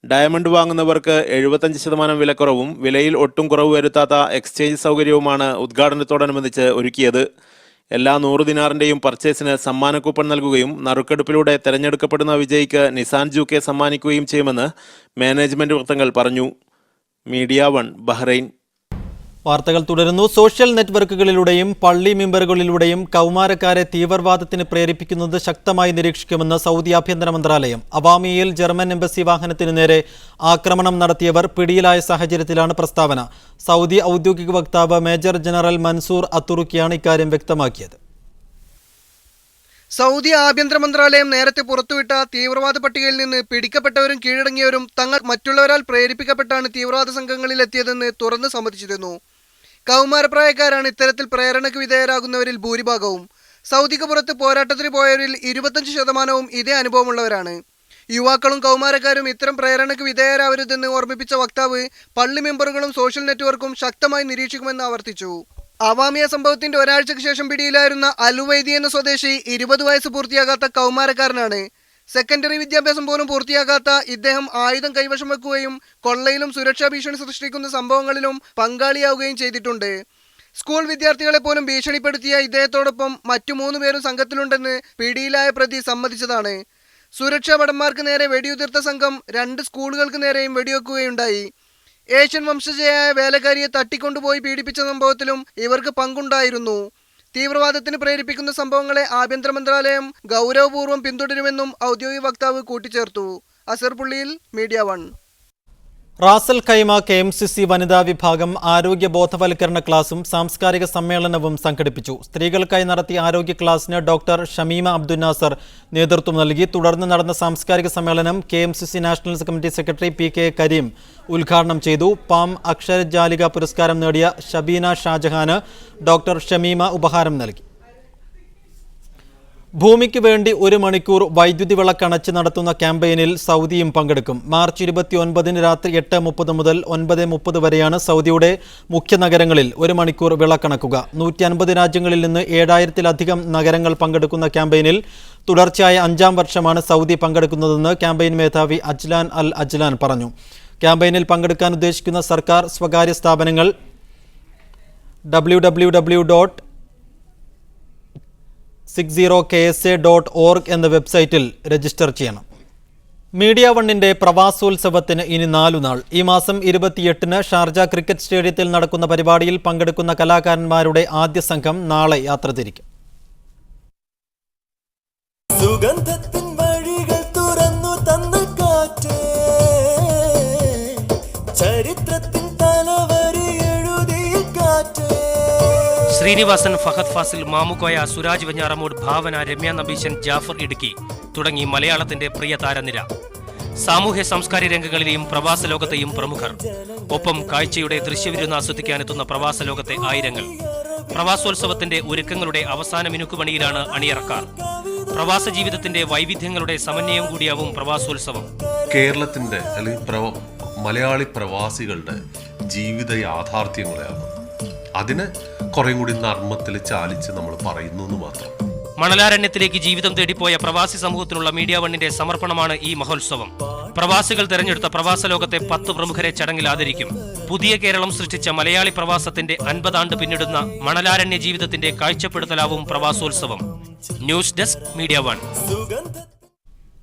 ഡയമണ്ട് വാങ്ങുന്നവർക്ക് 75% വിലക്കുറവും വിലയിൽ ഒട്ടും കുറവ് വരുത്താത്ത എക്സ്ചേഞ്ച് സൗകര്യവുമാണ് ഉദ്ഘാടനത്തോടനുബന്ധിച്ച് ഒരുക്കിയത്. എല്ലാ 100 ദിനാറിന്റെയും പർച്ചേസിന് സമ്മാന കൂപ്പൺ നൽകുകയും നറുക്കെടുപ്പിലൂടെ തെരഞ്ഞെടുക്കപ്പെടുന്ന വിജയിക്ക് നിസാൻ ജൂക്കെ സമ്മാനിക്കുകയും ചെയ്യുമെന്ന് മാനേജ്മെന്റ് വൃത്തങ്ങൾ പറഞ്ഞു. Media 1, Bahrain. വാർത്തകൾ തുടരുന്നു. സോഷ്യൽ നെറ്റ്വർക്കുകളിലൂടെയും പള്ളി മെമ്പറുകളിലൂടെയും കൗമാരക്കാരെ തീവ്രവാദത്തിന് പ്രേരിപ്പിക്കുന്നത് ശക്തമായി നിരീക്ഷിക്കുമെന്ന് സൗദി ആഭ്യന്തര മന്ത്രാലയം. അവാമിയിൽ ജർമ്മൻ എംബസി വാഹനത്തിനു നേരെ ആക്രമണം നടത്തിയവർ പിടിയിലായ സാഹചര്യത്തിലാണ് പ്രസ്താവന. സൗദി ഔദ്യോഗിക വക്താവ് മേജർ ജനറൽ മൻസൂർ അത്തുറുക്കിയാണ് ഇക്കാര്യം വ്യക്തമാക്കിയത്. സൗദി ആഭ്യന്തര മന്ത്രാലയം നേരത്തെ പുറത്തുവിട്ട തീവ്രവാദ പട്ടികയിൽ നിന്ന് പിടിക്കപ്പെട്ടവരും കീഴടങ്ങിയവരും തങ്ങൾ മറ്റുള്ളവരാൽ പ്രേരിപ്പിക്കപ്പെട്ടാണ് തീവ്രവാദ സംഘങ്ങളിൽ എത്തിയതെന്ന് തുറന്ന് സമ്മതിച്ചിരുന്നു. കൗമാരപ്രായക്കാരാണ് ഇത്തരത്തിൽ പ്രേരണയ്ക്ക് വിധേയരാകുന്നവരിൽ ഭൂരിഭാഗവും. സൗദിക്ക് പുറത്ത് പോരാട്ടത്തിന് പോയവരിൽ 25% ഇതേ അനുഭവമുള്ളവരാണ്. യുവാക്കളും കൗമാരക്കാരും ഇത്തരം പ്രേരണയ്ക്ക് വിധേയരാവരുതെന്ന് ഓർമ്മിപ്പിച്ച വക്താവ് പള്ളി മെമ്പറുകളും സോഷ്യൽ നെറ്റ്വർക്കും ശക്തമായി നിരീക്ഷിക്കുമെന്ന് ആവർത്തിച്ചു. അവാമിയ സംഭവത്തിന്റെ ഒരാഴ്ചയ്ക്ക് ശേഷം പിടിയിലായിരുന്ന അലുവൈദി എന്ന സ്വദേശി 20 വയസ്സ് പൂർത്തിയാകാത്ത കൗമാരക്കാരനാണ്. സെക്കൻഡറി വിദ്യാഭ്യാസം പോലും പൂർത്തിയാക്കാത്ത ഇദ്ദേഹം ആയുധം കൈവശം വെക്കുകയും കൊള്ളയിലും സുരക്ഷാ ഭീഷണി സൃഷ്ടിക്കുന്ന സംഭവങ്ങളിലും പങ്കാളിയാവുകയും ചെയ്തിട്ടുണ്ട്. സ്കൂൾ വിദ്യാർത്ഥികളെ പോലും ഭീഷണിപ്പെടുത്തിയ ഇദ്ദേഹത്തോടൊപ്പം മറ്റു 3 പേരും സംഘത്തിലുണ്ടെന്ന് പിടിയിലായ പ്രതി സമ്മതിച്ചതാണ്. സുരക്ഷാ ഭടന്മാർക്ക് നേരെ വെടിയുതിർത്ത സംഘം 2 സ്കൂളുകൾക്ക് നേരെയും വെടിവെക്കുകയുണ്ടായി. ഏഷ്യൻ വംശജയായ വേലക്കാരിയെ തട്ടിക്കൊണ്ടുപോയി പീഡിപ്പിച്ച സംഭവത്തിലും ഇവർക്ക് പങ്കുണ്ടായിരുന്നു. തീവ്രവാദത്തിന് പ്രേരിപ്പിക്കുന്ന സംഭവങ്ങളെ ആഭ്യന്തര മന്ത്രാലയം ഗൗരവപൂർവ്വം പിന്തുടരുമെന്നും ഔദ്യോഗിക വക്താവ് കൂട്ടിച്ചേർത്തു. അസർപുള്ളിയിൽ, മീഡിയ 1. റാസൽ ഖൈമ KMCC വനിതാ വിഭാഗം ആരോഗ്യ ബോധവൽക്കരണ ക്ലാസും സാംസ്കാരിക സമ്മേളനവും സംഘടിപ്പിച്ചു. സ്ത്രീകൾക്കായി നടത്തിയ ആരോഗ്യ ക്ലാസിന് ഡോക്ടർ ഷമീമ അബ്ദുൽ നാസർ നേതൃത്വം നൽകി. തുടർന്ന് നടന്ന സാംസ്കാരിക സമ്മേളനം KMCC national committee secretary PK Kareem ഉദ്ഘാടനം ചെയ്തു. പാം അക്ഷരജാലിക പുരസ്കാരം നേടിയ ഷബീന ഷാജഹാന് ഡോക്ടർ ഷമീമ ഉപഹാരം നൽകി. ഭൂമിക്ക് വേണ്ടി 1 മണിക്കൂർ വൈദ്യുതി വിളക്കണച്ച് നടത്തുന്ന ക്യാമ്പയിനിൽ സൗദിയും പങ്കെടുക്കും. മാർച്ച് 29 രാത്രി 8:30 മുതൽ 9:30 വരെയാണ് സൗദിയുടെ മുഖ്യ നഗരങ്ങളിൽ 1 മണിക്കൂർ വിളക്കണക്കുക. 150 രാജ്യങ്ങളിൽ നിന്ന് 7000-ലധികം നഗരങ്ങൾ പങ്കെടുക്കുന്ന ക്യാമ്പയിനിൽ തുടർച്ചയായ 5-ാം വർഷമാണ് സൗദി പങ്കെടുക്കുന്നതെന്ന് ക്യാമ്പയിൻ മേധാവി അജ്ലാൻ അൽ അജ്ലാൻ പറഞ്ഞു. ക്യാമ്പയിനിൽ പങ്കെടുക്കാൻ ഉദ്ദേശിക്കുന്ന സർക്കാർ സ്വകാര്യ സ്ഥാപനങ്ങൾ www.60ksa.org എന്ന വെബ്സൈറ്റിൽ രജിസ്റ്റർ ചെയ്യണം. മീഡിയ വണ്ണിന്റെ പ്രവാസോത്സവത്തിന് ഇനി 4 നാൾ. ഈ മാസം 28-ന് ഷാർജ ക്രിക്കറ്റ് സ്റ്റേഡിയത്തിൽ നടക്കുന്ന പരിപാടിയിൽ പങ്കെടുക്കുന്ന കലാകാരന്മാരുടെ ആദ്യ സംഘം നാളെ യാത്ര തിരിക്കും. സുഗന്ധത്തിൻ വഴികൾ തുറന്നു തന്ന കാറ്റ്, ചരിത്രത്തിൻ തലവരി എഴുതിയ കാറ്റ്. ശ്രീനിവാസൻ, ഫഹദ് ഫാസിൽ, മാമുക്കോയ, സുരാജ് വെഞ്ഞാറമൂട്, ഭാവന, രമ്യ നബീശൻ, ജാഫർ ഇടുക്കി തുടങ്ങി മലയാളത്തിന്റെ പ്രിയ താരനിര. സാമൂഹ്യ സാംസ്കാരിക രംഗങ്ങളിലെയും പ്രവാസ ലോകത്തെയും പ്രമുഖർ. ഒപ്പം കാഴ്ചയുടെ ദൃശ്യവിരുന്ന് ആസ്വദിക്കാനെത്തുന്ന പ്രവാസ ലോകത്തെ ആയിരങ്ങൾ. പ്രവാസോത്സവത്തിന്റെ ഒരുക്കങ്ങളുടെ അവസാന മിനുക്കുപണിയിലാണ് അണിയറക്കാർ. പ്രവാസ ജീവിതത്തിന്റെ വൈവിധ്യങ്ങളുടെ സമന്വയം കൂടിയാവും പ്രവാസോത്സവം. കേരളത്തിന്റെ അല്ലെങ്കിൽ മലയാളി പ്രവാസികളുടെ ജീവിത യാഥാർത്ഥ്യങ്ങളെയാണ് അതിനെ കുറെ കൂടി നർമ്മത്തിൽ ചാലിച്ച് നമ്മൾ പറയുന്നു എന്ന് മാത്രം. മണലാരണ്യത്തിലേക്ക് ജീവിതം തേടിപ്പോയ പ്രവാസി സമൂഹത്തിനുള്ള മീഡിയ വണ്ണിന്റെ സമർപ്പണമാണ് ഈ മഹോത്സവം. പ്രവാസികൾ തെരഞ്ഞെടുത്ത പ്രവാസ ലോകത്തെ 10 പ്രമുഖരെ ചടങ്ങിൽ ആദരിക്കും. പുതിയ കേരളം സൃഷ്ടിച്ച മലയാളി പ്രവാസത്തിന്റെ 50 ആണ്ട് പിന്നിടുന്ന മണലാരണ്യ ജീവിതത്തിന്റെ കാഴ്ചപ്പെടുത്തലാവും പ്രവാസോത്സവം. News desk Media One.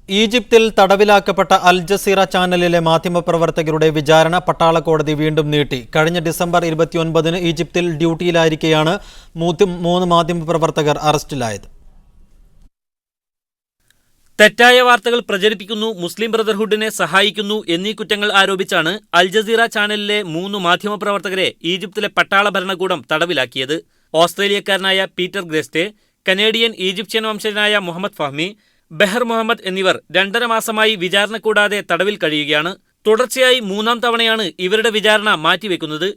ഈജിപ്തിൽ തടവിലാക്കപ്പെട്ട അൽ ജസീറ ചാനലിലെ മാധ്യമപ്രവർത്തകരുടെ വിചാരണ പട്ടാള കോടതി വീണ്ടും നീട്ടി. കഴിഞ്ഞ ഡിസംബർ 29-ന് ഈജിപ്തിൽ ഡ്യൂട്ടിയിലായിരിക്കെയാണ് 3 മാധ്യമപ്രവർത്തകർ അറസ്റ്റിലായത്. തെറ്റായ വാർത്തകൾ പ്രചരിപ്പിക്കുന്നു, മുസ്ലിം ബ്രദർഹുഡിനെ സഹായിക്കുന്നു എന്നീ കുറ്റങ്ങൾ ആരോപിച്ചാണ് അൽ ജസീറ ചാനലിലെ 3 മാധ്യമപ്രവർത്തകരെ ഈജിപ്തിലെ പട്ടാള ഭരണകൂടം തടവിലാക്കിയത്. ഓസ്ട്രേലിയക്കാരനായ പീറ്റർ ഗ്രേസ്റ്റെ, കനേഡിയൻ ഈജിപ്ഷ്യൻ വംശജനായ മുഹമ്മദ് ഫഹ്മി, ബെഹർ മുഹമ്മദ് എന്നിവർ 2.5 മാസമായി വിചാരണ കൂടാതെ തടവിൽ കഴിയുകയാണ്. തുടർച്ചയായി 3-ാം തവണയാണ് ഇവരുടെ വിചാരണ മാറ്റിവെക്കുന്നത്.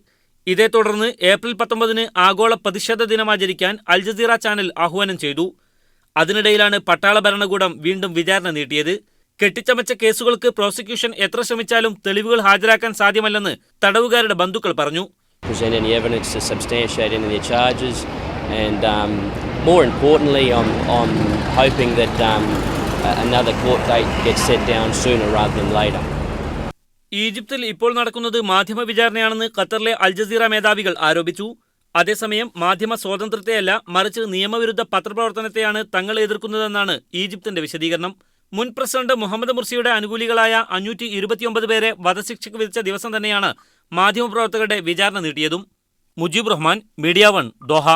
ഇതേ തുടർന്ന് ഏപ്രിൽ 19-ന് ആഗോള പ്രതിഷേധ ദിനം ആചരിക്കാൻ അൽ ജസീറ ചാനൽ ആഹ്വാനം ചെയ്തു. അതിനിടയിലാണ് പട്ടാള ഭരണകൂടം വീണ്ടും വിചാരണ നീട്ടിയത്. കെട്ടിച്ചമച്ച കേസുകൾക്ക് പ്രോസിക്യൂഷൻ എത്ര ശ്രമിച്ചാലും തെളിവുകൾ ഹാജരാക്കാൻ സാധ്യമല്ലെന്ന് തടവുകാരുടെ ബന്ധുക്കൾ പറഞ്ഞു. More importantly, I'm hoping that another court date gets set down sooner rather than later. ഈജിപ്തിൽ ഇപ്പോൾ നടക്കുന്നത് മാധ്യമ വിചാരണയാണെന്ന് ഖത്തറിലെ അൽ ജസീറ മേധാവികൾ ആരോപിച്ചു. അതേസമയം മാധ്യമ സ്വാതന്ത്ര്യത്തെയല്ല, മറിച്ച് നിയമവിരുദ്ധ പത്രപ്രവർത്തനത്തെയാണ് തങ്ങൾ എതിർക്കുന്നതെന്നാണ് ഈജിപ്തിന്റെ വിശദീകരണം. മുൻ പ്രസിഡന്റ് മുഹമ്മദ് മുർസിയുടെ അനുകൂലികളായ 529 പേരെ വധശിക്ഷയ്ക്ക് വിധിച്ച ദിവസം തന്നെയാണ് മാധ്യമപ്രവർത്തകരുടെ വിചാരണ നീട്ടിയതും. Mujeeb Rahman, Media One, Doha.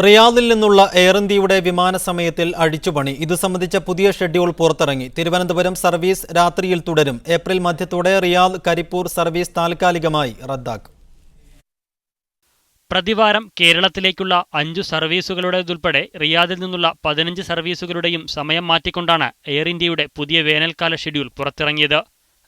റിയാദിൽ നിന്നുള്ള എയർ ഇന്ത്യയുടെ വിമാന സമയത്തിൽ അഴിച്ചുപണി. ഇത് സംബന്ധിച്ച പുതിയ ഷെഡ്യൂൾ പുറത്തിറങ്ങി. തിരുവനന്തപുരം സർവീസ് രാത്രിയിൽ തുടരും. ഏപ്രിൽ മധ്യത്തോടെ റിയാദ് കരിപ്പൂർ സർവീസ് താൽക്കാലികമായി റദ്ദാക്കും. പ്രതിവാരം കേരളത്തിലേക്കുള്ള 5 സർവീസുകളുടേതുൾപ്പെടെ റിയാദിൽ നിന്നുള്ള 15 സർവീസുകളുടെയും സമയം മാറ്റിക്കൊണ്ടാണ് എയർ ഇന്ത്യയുടെ പുതിയ വേനൽക്കാല ഷെഡ്യൂൾ പുറത്തിറങ്ങിയത്.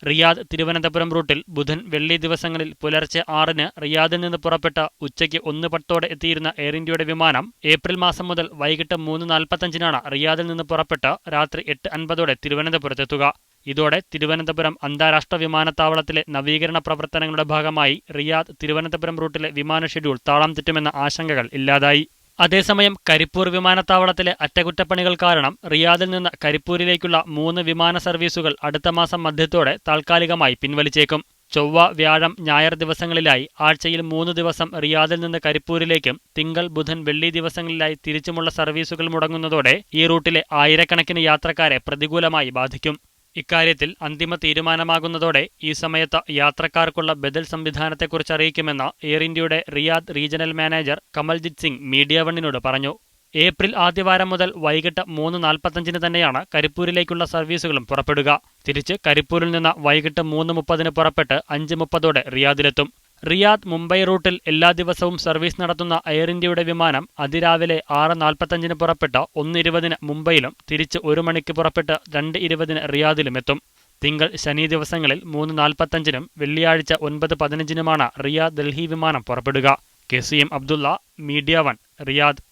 റിയാദ് തിരുവനന്തപുരം റൂട്ടിൽ ബുധൻ വെള്ളി ദിവസങ്ങളിൽ പുലർച്ചെ 6-ന് റിയാദിൽ നിന്ന് പുറപ്പെട്ട ഉച്ചയ്ക്ക് 1:10 എത്തിയിരുന്ന എയർ ഇന്ത്യയുടെ വിമാനം ഏപ്രിൽ മാസം മുതൽ വൈകിട്ട് 3:45-നാണ് റിയാദിൽ നിന്ന് പുറപ്പെട്ട് രാത്രി 8:50 തിരുവനന്തപുരത്തെത്തുക. ഇതോടെ തിരുവനന്തപുരം അന്താരാഷ്ട്ര വിമാനത്താവളത്തിലെ നവീകരണ പ്രവർത്തനങ്ങളുടെ ഭാഗമായി റിയാദ് തിരുവനന്തപുരം റൂട്ടിലെ വിമാന ഷെഡ്യൂൾ താളം തെറ്റുമെന്ന ആശങ്കകൾ ഇല്ലാതായി. അതേസമയം കരിപ്പൂർ വിമാനത്താവളത്തിലെ അറ്റകുറ്റപ്പണികൾ കാരണം റിയാദിൽ നിന്ന് കരിപ്പൂരിലേക്കുള്ള 3 വിമാന സർവീസുകൾ അടുത്ത മാസം മധ്യത്തോടെ താൽക്കാലികമായി പിൻവലിച്ചേക്കും. ചൊവ്വ, വ്യാഴം, ഞായർ ദിവസങ്ങളിലായി ആഴ്ചയിൽ 3 ദിവസം റിയാദിൽ നിന്ന് കരിപ്പൂരിലേക്കും തിങ്കൾ, ബുധൻ, വെള്ളി ദിവസങ്ങളിലായി തിരിച്ചുമുള്ള സർവീസുകൾ മുടങ്ങുന്നതോടെ ഈ റൂട്ടിലെ ആയിരക്കണക്കിന് യാത്രക്കാരെ പ്രതികൂലമായി ബാധിക്കും. ഇക്കാര്യത്തിൽ അന്തിമ തീരുമാനമാകുന്നതോടെ ഈ സമയത്ത് യാത്രക്കാർക്കുള്ള ബദൽ സംവിധാനത്തെക്കുറിച്ച് അറിയിക്കുമെന്ന് എയർ ഇന്ത്യയുടെ Riyadh regional manager Kamaljit Singh Media വണ്ണിനോട് പറഞ്ഞു. ഏപ്രിൽ ആദ്യവാരം മുതൽ വൈകിട്ട് 3:45 തന്നെയാണ് കരിപ്പൂരിലേക്കുള്ള സർവീസുകളും പുറപ്പെടുക. തിരിച്ച് കരിപ്പൂരിൽ നിന്ന് വൈകിട്ട് 3:30 പുറപ്പെട്ട് 5:30 റിയാദിലെത്തും. റിയാദ് മുംബൈ റൂട്ടിൽ എല്ലാ ദിവസവും സർവീസ് നടത്തുന്ന എയർ ഇന്ത്യയുടെ വിമാനം അതിരാവിലെ 6:45 പുറപ്പെട്ട് 1:20 മുംബൈയിലും തിരിച്ച് 1 മണിക്ക് പുറപ്പെട്ട് 2:20 റിയാദിലുമെത്തും. തിങ്കൾ ശനി ദിവസങ്ങളിൽ 3:45 വെള്ളിയാഴ്ച 9:15 റിയാദ് ഡൽഹി വിമാനം പുറപ്പെടുക. KCM Abdulla, media 1, Riyadh.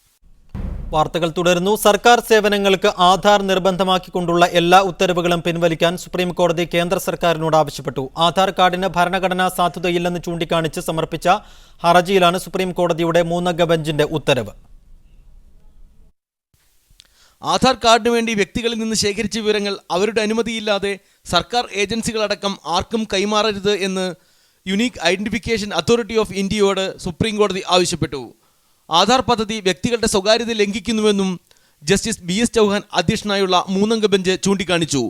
വാർത്തകൾ തുടരുന്നു. സർക്കാർ സേവനങ്ങൾക്ക് ആധാർ നിർബന്ധമാക്കിക്കൊണ്ടുള്ള എല്ലാ ഉത്തരവുകളും പിൻവലിക്കാൻ സുപ്രീം കോടതി കേന്ദ്ര സർക്കാരിനോട് ആവശ്യപ്പെട്ടു. ആധാർ കാർഡിന് ഭരണഘടനാ സാധുതയില്ലെന്ന് ചൂണ്ടിക്കാണിച്ച് സമർപ്പിച്ച ഹർജിയിലാണ് സുപ്രീം കോടതിയുടെ 3-അംഗ ബെഞ്ചിന്റെ ഉത്തരവ്. ആധാർ കാർഡിന് വേണ്ടി വ്യക്തികളിൽ നിന്ന് ശേഖരിച്ച വിവരങ്ങൾ അവരുടെ അനുമതിയില്ലാതെ സർക്കാർ ഏജൻസികളടക്കം ആർക്കും കൈമാറരുത് എന്ന് യുണീക്ക് ഐഡന്റിഫിക്കേഷൻ അതോറിറ്റി ഓഫ് ഇന്ത്യയോട് സുപ്രീം കോടതി ആവശ്യപ്പെട്ടു. ആധാർ പദ്ധതി വ്യക്തികളുടെ സ്വകാര്യത ലംഘിക്കുന്നുവെന്നും ജസ്റ്റിസ് BS ചൗഹാൻ അധ്യക്ഷനായുള്ള 3-അംഗ ബെഞ്ച് ചൂണ്ടിക്കാണിച്ചു.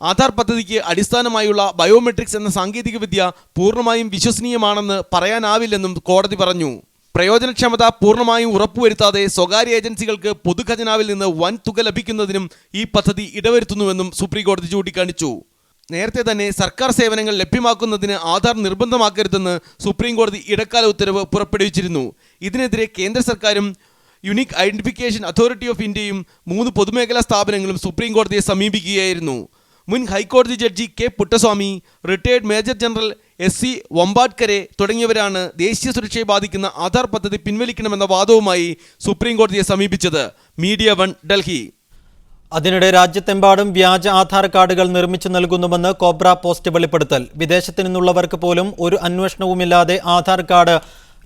ആധാർ പദ്ധതിക്ക് അടിസ്ഥാനമായുള്ള ബയോമെട്രിക്സ് എന്ന സാങ്കേതികവിദ്യ പൂർണ്ണമായും വിശ്വസനീയമാണെന്ന് പറയാനാവില്ലെന്നും കോടതി പറഞ്ഞു. പ്രയോജനക്ഷമത പൂർണ്ണമായും ഉറപ്പുവരുത്താതെ സ്വകാര്യ ഏജൻസികൾക്ക് പൊതുഖജനാവിൽ നിന്ന് വൻ തുക ലഭിക്കുന്നതിനും ഈ പദ്ധതി ഇടവരുത്തുന്നുവെന്നും സുപ്രീം കോടതി ചൂണ്ടിക്കാണിച്ചു. നേരത്തെ തന്നെ സർക്കാർ സേവനങ്ങൾ ലഭ്യമാക്കുന്നതിന് ആധാർ നിർബന്ധമാക്കരുതെന്ന് സുപ്രീം കോടതി ഇടക്കാല ഉത്തരവ് പുറപ്പെടുവിച്ചിരുന്നു. ഇതിനെതിരെ കേന്ദ്ര സർക്കാരും യുണീക്ക് ഐഡന്റിഫിക്കേഷൻ അതോറിറ്റി ഓഫ് ഇന്ത്യയും 3 പൊതുമേഖലാ സ്ഥാപനങ്ങളും സുപ്രീം കോടതിയെ സമീപിക്കുകയായിരുന്നു. മുൻ ഹൈക്കോടതി judge K. Puttaswamy, retired major general SC വമ്പാഡ്കരെ തുടങ്ങിയവരാണ് ദേശീയ സുരക്ഷയെ ബാധിക്കുന്ന ആധാർ പദ്ധതി പിൻവലിക്കണമെന്ന വാദവുമായി സുപ്രീം കോടതിയെ സമീപിച്ചത്. മീഡിയ 1, ഡൽഹി. അതിനിടെ രാജ്യത്തെമ്പാടും വ്യാജ ആധാർ കാർഡുകൾ നിർമ്മിച്ചു നൽകുന്നുവെന്ന് കോബ്ര പോസ്റ്റ് വെളിപ്പെടുത്തൽ. വിദേശത്തു നിന്നുള്ളവർക്ക് പോലും ഒരു അന്വേഷണവുമില്ലാതെ ആധാർ കാർഡ്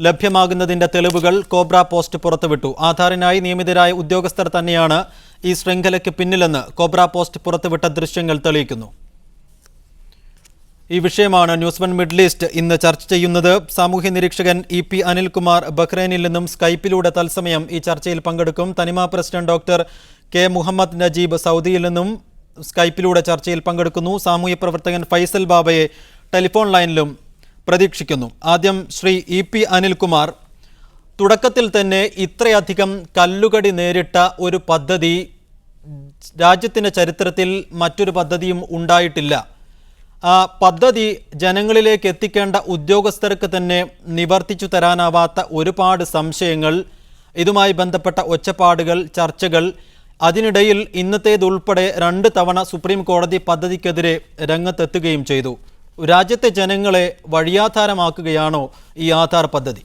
ലഭ്യമാകുന്നതിന്റെ തെളിവുകൾ കോബ്ര പോസ്റ്റ് പുറത്തുവിട്ടു. ആധാറിനായി നിയമിതരായ ഉദ്യോഗസ്ഥർ തന്നെയാണ് ഈ ശൃംഖലയ്ക്ക് പിന്നിലെന്ന് കോബ്ര പോസ്റ്റ് പുറത്തുവിട്ട ദൃശ്യങ്ങൾ തെളിയിക്കുന്നു. ഈ വിഷയമാണ് ന്യൂസ് 1 മിഡിൽ ഈസ്റ്റ് ഇന്ന് ചർച്ച ചെയ്യുന്നത്. സാമൂഹ്യ നിരീക്ഷകൻ EP അനിൽകുമാർ ബഹ്റൈനിൽ നിന്നും സ്കൈപ്പിലൂടെ തത്സമയം ഈ ചർച്ചയിൽ പങ്കെടുക്കും. Thanima president doctor K. Muhammad Najeeb സൗദിയിൽ നിന്നും സ്കൈപ്പിലൂടെ ചർച്ചയിൽ പങ്കെടുക്കുന്നു. സാമൂഹ്യ പ്രവർത്തകൻ ഫൈസൽ ബാബയെ ടെലിഫോൺ ലൈനിലും പ്രതീക്ഷിക്കുന്നു. ആദ്യം ശ്രീ EP അനിൽകുമാർ, തുടക്കത്തിൽ തന്നെ ഇത്രയധികം കല്ലുകടി നേരിട്ട ഒരു പദ്ധതി രാജ്യത്തിൻ്റെ ചരിത്രത്തിൽ മറ്റൊരു പദ്ധതിയും ഉണ്ടായിട്ടില്ല. ആ പദ്ധതി ജനങ്ങളിലേക്ക് എത്തിക്കേണ്ട ഉദ്യോഗസ്ഥർക്ക് തന്നെ നിവർത്തിച്ചു തരാനാവാത്ത ഒരുപാട് സംശയങ്ങൾ, ഇതുമായി ബന്ധപ്പെട്ട ഒച്ചപ്പാടുകൾ, ചർച്ചകൾ, അതിനിടയിൽ ഇന്നത്തേതുൾപ്പെടെ 2 തവണ സുപ്രീം കോടതി പദ്ധതിക്കെതിരെ രംഗത്തെത്തുകയും ചെയ്തു. രാജ്യത്തെ ജനങ്ങളെ വഴിയാധാരമാക്കുകയാണോ ഈ ആധാർ പദ്ധതി?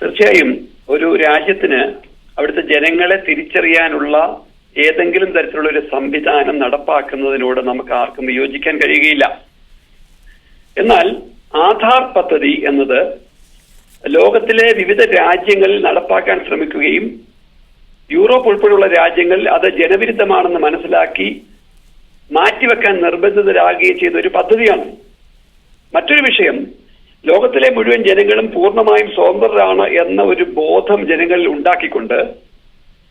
തീർച്ചയായും ഒരു രാജ്യത്തിന് അവിടുത്തെ ജനങ്ങളെ തിരിച്ചറിയാനുള്ള ഏതെങ്കിലും തരത്തിലുള്ള ഒരു സംവിധാനം നടപ്പാക്കുന്നതിനോട് നമുക്ക് ആർക്കും വിയോജിക്കാൻ കഴിയുകയില്ല. എന്നാൽ ആധാർ പദ്ധതി എന്നത് ലോകത്തിലെ വിവിധ രാജ്യങ്ങളിൽ നടപ്പാക്കാൻ ശ്രമിക്കുകയും യൂറോപ്പ് ഉൾപ്പെടെയുള്ള രാജ്യങ്ങളിൽ അത് ജനവിരുദ്ധമാണെന്ന് മനസ്സിലാക്കി മാറ്റിവെക്കാൻ നിർബന്ധിതരാകുകയും ചെയ്ത ഒരു പദ്ധതിയാണ്. മറ്റൊരു വിഷയം, ലോകത്തിലെ മുഴുവൻ ജനങ്ങളും പൂർണ്ണമായും സ്വതന്ത്രരാണ് എന്ന ഒരു ബോധം ജനങ്ങളിൽ ഉണ്ടാക്കിക്കൊണ്ട്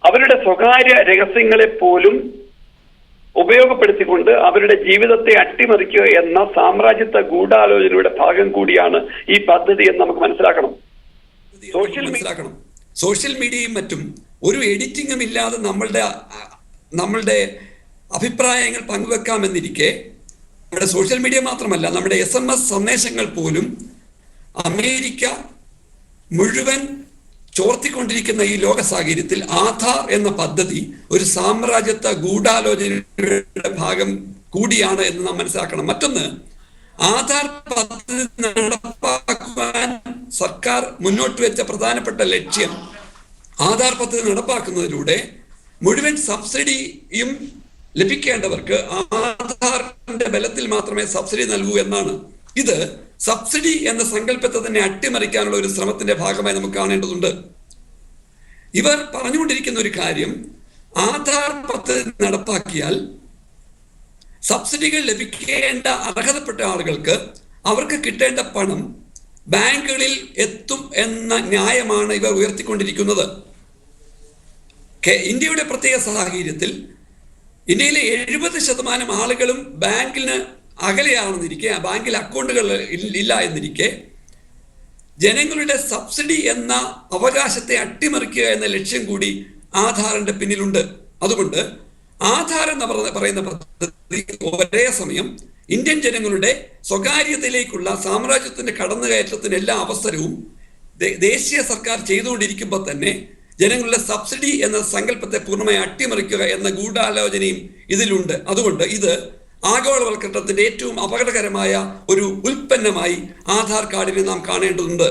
അവരുടെ സ്വകാര്യ രഹസ്യങ്ങളെ പോലും ഉപയോഗപ്പെടുത്തിക്കൊണ്ട് അവരുടെ ജീവിതത്തെ അട്ടിമറിക്കുക എന്ന സാമ്രാജ്യത്വ ഗൂഢാലോചനയുടെ ഭാഗം കൂടിയാണ് ഈ പദ്ധതി എന്ന് നമുക്ക് മനസ്സിലാക്കണം. സോഷ്യൽ മീഡിയയും മറ്റും ഒരു എഡിറ്റിംഗും ഇല്ലാതെ നമ്മളുടെ അഭിപ്രായങ്ങൾ പങ്കുവെക്കാമെന്നിരിക്കെ നമ്മുടെ സോഷ്യൽ മീഡിയ മാത്രമല്ല, നമ്മുടെ SMS സന്ദേശങ്ങൾ പോലും അമേരിക്ക മുഴുവൻ ചോർത്തിക്കൊണ്ടിരിക്കുന്ന ഈ ലോക സാഹചര്യത്തിൽ ആധാർ എന്ന പദ്ധതി ഒരു സാമ്രാജ്യത്വ ഗൂഢാലോചനയുടെ ഭാഗം കൂടിയാണ് എന്ന് നാം മനസ്സിലാക്കണം. മറ്റൊന്ന്, ആധാർ പദ്ധതി നടപ്പാക്കുവാൻ സർക്കാർ മുന്നോട്ട് വെച്ച പ്രധാനപ്പെട്ട ലക്ഷ്യം ആധാർ പദ്ധതി നടപ്പാക്കുന്നതിലൂടെ മുഴുവൻ സബ്സിഡിയും ലഭിക്കേണ്ടവർക്ക് ആധാറിന്റെ ബലത്തിൽ മാത്രമേ സബ്സിഡി നൽകൂ എന്നാണ്. ഇത് സബ്സിഡി എന്ന സങ്കല്പത്തെ തന്നെ അട്ടിമറിക്കാനുള്ള ഒരു ശ്രമത്തിന്റെ ഭാഗമായി നമുക്ക് കാണേണ്ടതുണ്ട്. ഇവർ പറഞ്ഞുകൊണ്ടിരിക്കുന്ന ഒരു കാര്യം, ആധാർ പദ്ധതി നടപ്പാക്കിയാൽ സബ്സിഡികൾ ലഭിക്കേണ്ട അർഹതപ്പെട്ട ആളുകൾക്ക് അവർക്ക് കിട്ടേണ്ട പണം ബാങ്കുകളിൽ എത്തും എന്ന ന്യായമാണ് ഇവർ ഉയർത്തിക്കൊണ്ടിരിക്കുന്നത്. ഇന്ത്യയുടെ പ്രത്യേക സാഹചര്യത്തിൽ ഇന്ത്യയിലെ 70% ആളുകളും ബാങ്കിന് അകലെയാണെന്നിരിക്കെ, ബാങ്കിൽ അക്കൗണ്ടുകൾ ഇല്ല എന്നിരിക്കെ, ജനങ്ങളുടെ സബ്സിഡി എന്ന അവകാശത്തെ അട്ടിമറിക്കുക എന്ന ലക്ഷ്യം കൂടി ആധാറിന്റെ പിന്നിലുണ്ട്. അതുകൊണ്ട് ആധാർ എന്ന് പറയുന്ന പദ്ധതി ഒരേ സമയം ഇന്ത്യൻ ജനങ്ങളുടെ സ്വകാര്യതയിലേക്കുള്ള സാമ്രാജ്യത്തിന്റെ കടന്നുകയറ്റത്തിന് എല്ലാ അവസരവും ദേശീയ സർക്കാർ ചെയ്തുകൊണ്ടിരിക്കുമ്പോൾ തന്നെ ജനങ്ങളുടെ സബ്സിഡി എന്ന സങ്കല്പത്തെ പൂർണ്ണമായി അട്ടിമറിക്കുക എന്ന ഗൂഢാലോചനയും ഇതിലുണ്ട്. അതുകൊണ്ട് ഇത് ആഗോളവൽക്കരണത്തിന്റെ ഏറ്റവും അപകടകരമായ ഒരു ഉൽപ്പന്നമായി ആധാർ കാർഡിനെ നാം കാണേണ്ടതുണ്ട്.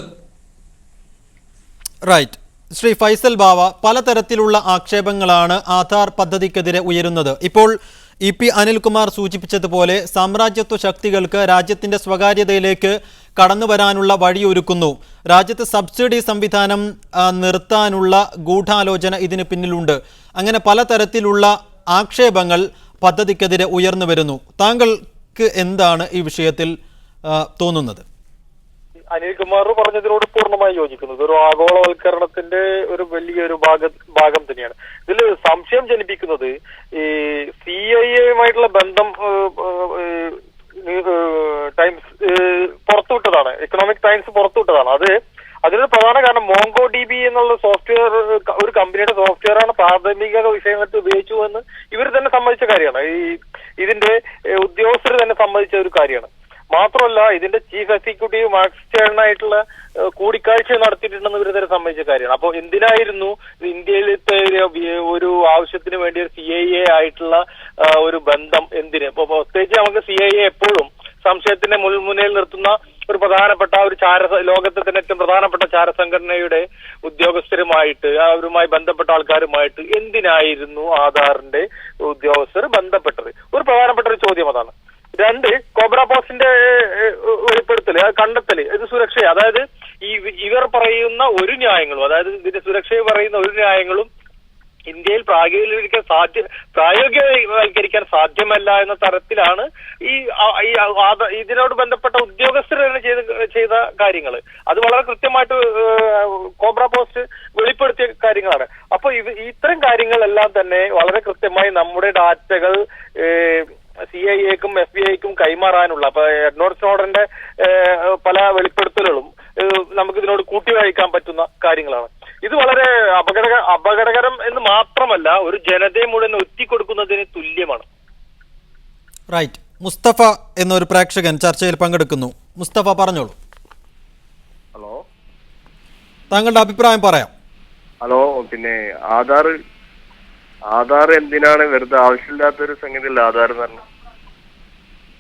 റൈറ്റ്. ശ്രീ ഫൈസൽ ബാവ, പലതരത്തിലുള്ള ആക്ഷേപങ്ങളാണ് ആധാർ പദ്ധതിക്കെതിരെ ഉയരുന്നത്. ഇപ്പോൾ EP അനിൽകുമാർ സൂചിപ്പിച്ചതുപോലെ സാമ്രാജ്യത്വ ശക്തികൾക്ക് രാജ്യത്തിന്റെ സ്വകാര്യതയിലേക്ക് കടന്നു വരാനുള്ള വഴിയൊരുക്കുന്നു. രാജ്യത്ത് സബ്സിഡി സംവിധാനം നിർത്താനുള്ള ഗൂഢാലോചന ഇതിന് പിന്നിലുണ്ട്. അങ്ങനെ പലതരത്തിലുള്ള ആക്ഷേപങ്ങൾ പദ്ധതിക്കെതിരെ ഉയർന്നു വരുന്നു. താങ്കൾക്ക് എന്താണ് ഈ വിഷയത്തിൽ തോന്നുന്നത്? അനിൽകുമാർ പറഞ്ഞതിനോട് പൂർണ്ണമായി യോജിക്കുന്നത് ഒരു ആഗോളവൽക്കരണത്തിന്റെ ഒരു വലിയൊരു ഭാഗം തന്നെയാണ്. ഇതിൽ സംശയം ജനിപ്പിക്കുന്നത് ഈ CIA-യുമായിട്ടുള്ള ബന്ധം ടൈംസ് പുറത്തുവിട്ടതാണ്, എക്കണോമിക് ടൈംസ് പുറത്തുവിട്ടതാണ്. അതിനൊരു പ്രധാന കാരണം MongoDB എന്നുള്ള സോഫ്റ്റ്വെയർ, ഒരു കമ്പനിയുടെ സോഫ്റ്റ്വെയർ ആണ് പ്രാഥമിക വിഷയങ്ങൾക്ക് ഉപയോഗിച്ചു എന്ന് ഇവർ തന്നെ സമ്മതിച്ച കാര്യമാണ്. ഇതിന്റെ ഉദ്യോഗസ്ഥർ തന്നെ സമ്മതിച്ച ഒരു കാര്യമാണ്. മാത്രമല്ല, ഇതിന്റെ ചീഫ് എക്സിക്യൂട്ടീവ് മാക്സ് ചേട്ടനായിട്ടുള്ള കൂടിക്കാഴ്ച നടത്തിയിട്ടുണ്ടെന്ന് ഇവർ തന്നെ സമ്മതിച്ച കാര്യമാണ്. അപ്പോൾ എന്തിനായിരുന്നു ഇന്ത്യയിലത്തെ ഒരു ആവശ്യത്തിന് വേണ്ടി ഒരു CIA ആയിട്ടുള്ള ഒരു ബന്ധം എന്തിന്? ഇപ്പൊ പ്രത്യേകിച്ച് നമുക്ക് CIA എപ്പോഴും സംശയത്തിന്റെ മുൻനിരയിൽ നിർത്തുന്ന ഒരു പ്രധാനപ്പെട്ട ഒരു ലോകത്തെ തന്നെ ഏറ്റവും പ്രധാനപ്പെട്ട ചാരസംഘടനയുടെ ഉദ്യോഗസ്ഥരുമായിട്ട്, അവരുമായി ബന്ധപ്പെട്ട ആൾക്കാരുമായിട്ട് എന്തിനായിരുന്നു ആധാറിന്റെ ഉദ്യോഗസ്ഥർ ബന്ധപ്പെട്ടത്? ഒരു പ്രധാനപ്പെട്ട ഒരു ചോദ്യം അതാണ്. 2, കോബ്ര പോസ്റ്റിന്റെ വെളിപ്പെടുത്തല്, കണ്ടെത്തല്, ഇത് സുരക്ഷ. അതായത് ഇവർ പറയുന്ന ഒരു ന്യായങ്ങളും, അതായത് ഇതിന്റെ സുരക്ഷയെ പറയുന്ന ഒരു ന്യായങ്ങളും ഇന്ത്യയിൽ പ്രായോഗികവൽക്കരിക്കാൻ സാധ്യമല്ല എന്ന തരത്തിലാണ് ഇതിനോട് ബന്ധപ്പെട്ട ഉദ്യോഗസ്ഥർ തന്നെ ചെയ്ത കാര്യങ്ങൾ. അത് വളരെ കൃത്യമായിട്ട് കോബ്ര പോസ്റ്റ് വെളിപ്പെടുത്തിയ കാര്യങ്ങളാണ്. അപ്പൊ ഇത്തരം കാര്യങ്ങളെല്ലാം തന്നെ വളരെ കൃത്യമായി നമ്മുടെ ഡാറ്റകൾ CIA-ക്കും FBI-ക്കും കൈമാറാനുള്ള എഡ്വേർഡ് സ്നോഡന്റെ പല വെളിപ്പെടുത്തലുകളും നമുക്കിതിനോട് കൂട്ടിവായിക്കാൻ പറ്റുന്ന കാര്യങ്ങളാണ്. ഇത് വളരെ അപകടകരം എന്ന് മാത്രമല്ല ഒരു ജനതയെ മുഴുവൻ ഒറ്റിക്കൊടുക്കുന്നതിന് തുല്യമാണ്. റൈറ്റ്. മുസ്തഫ എന്നൊരു പ്രേക്ഷകൻ ചർച്ചയിൽ പങ്കെടുക്കുന്നു. മുസ്തഫ, പറഞ്ഞോളൂ. ഹലോ, താങ്കളുടെ അഭിപ്രായം പറയാം. ഹലോ. പിന്നെ ആധാർ എന്തിനാണ് വെറുതെ ആവശ്യമില്ലാത്തൊരു സംഗതിയല്ല ആധാർ എന്ന് പറഞ്ഞാൽ.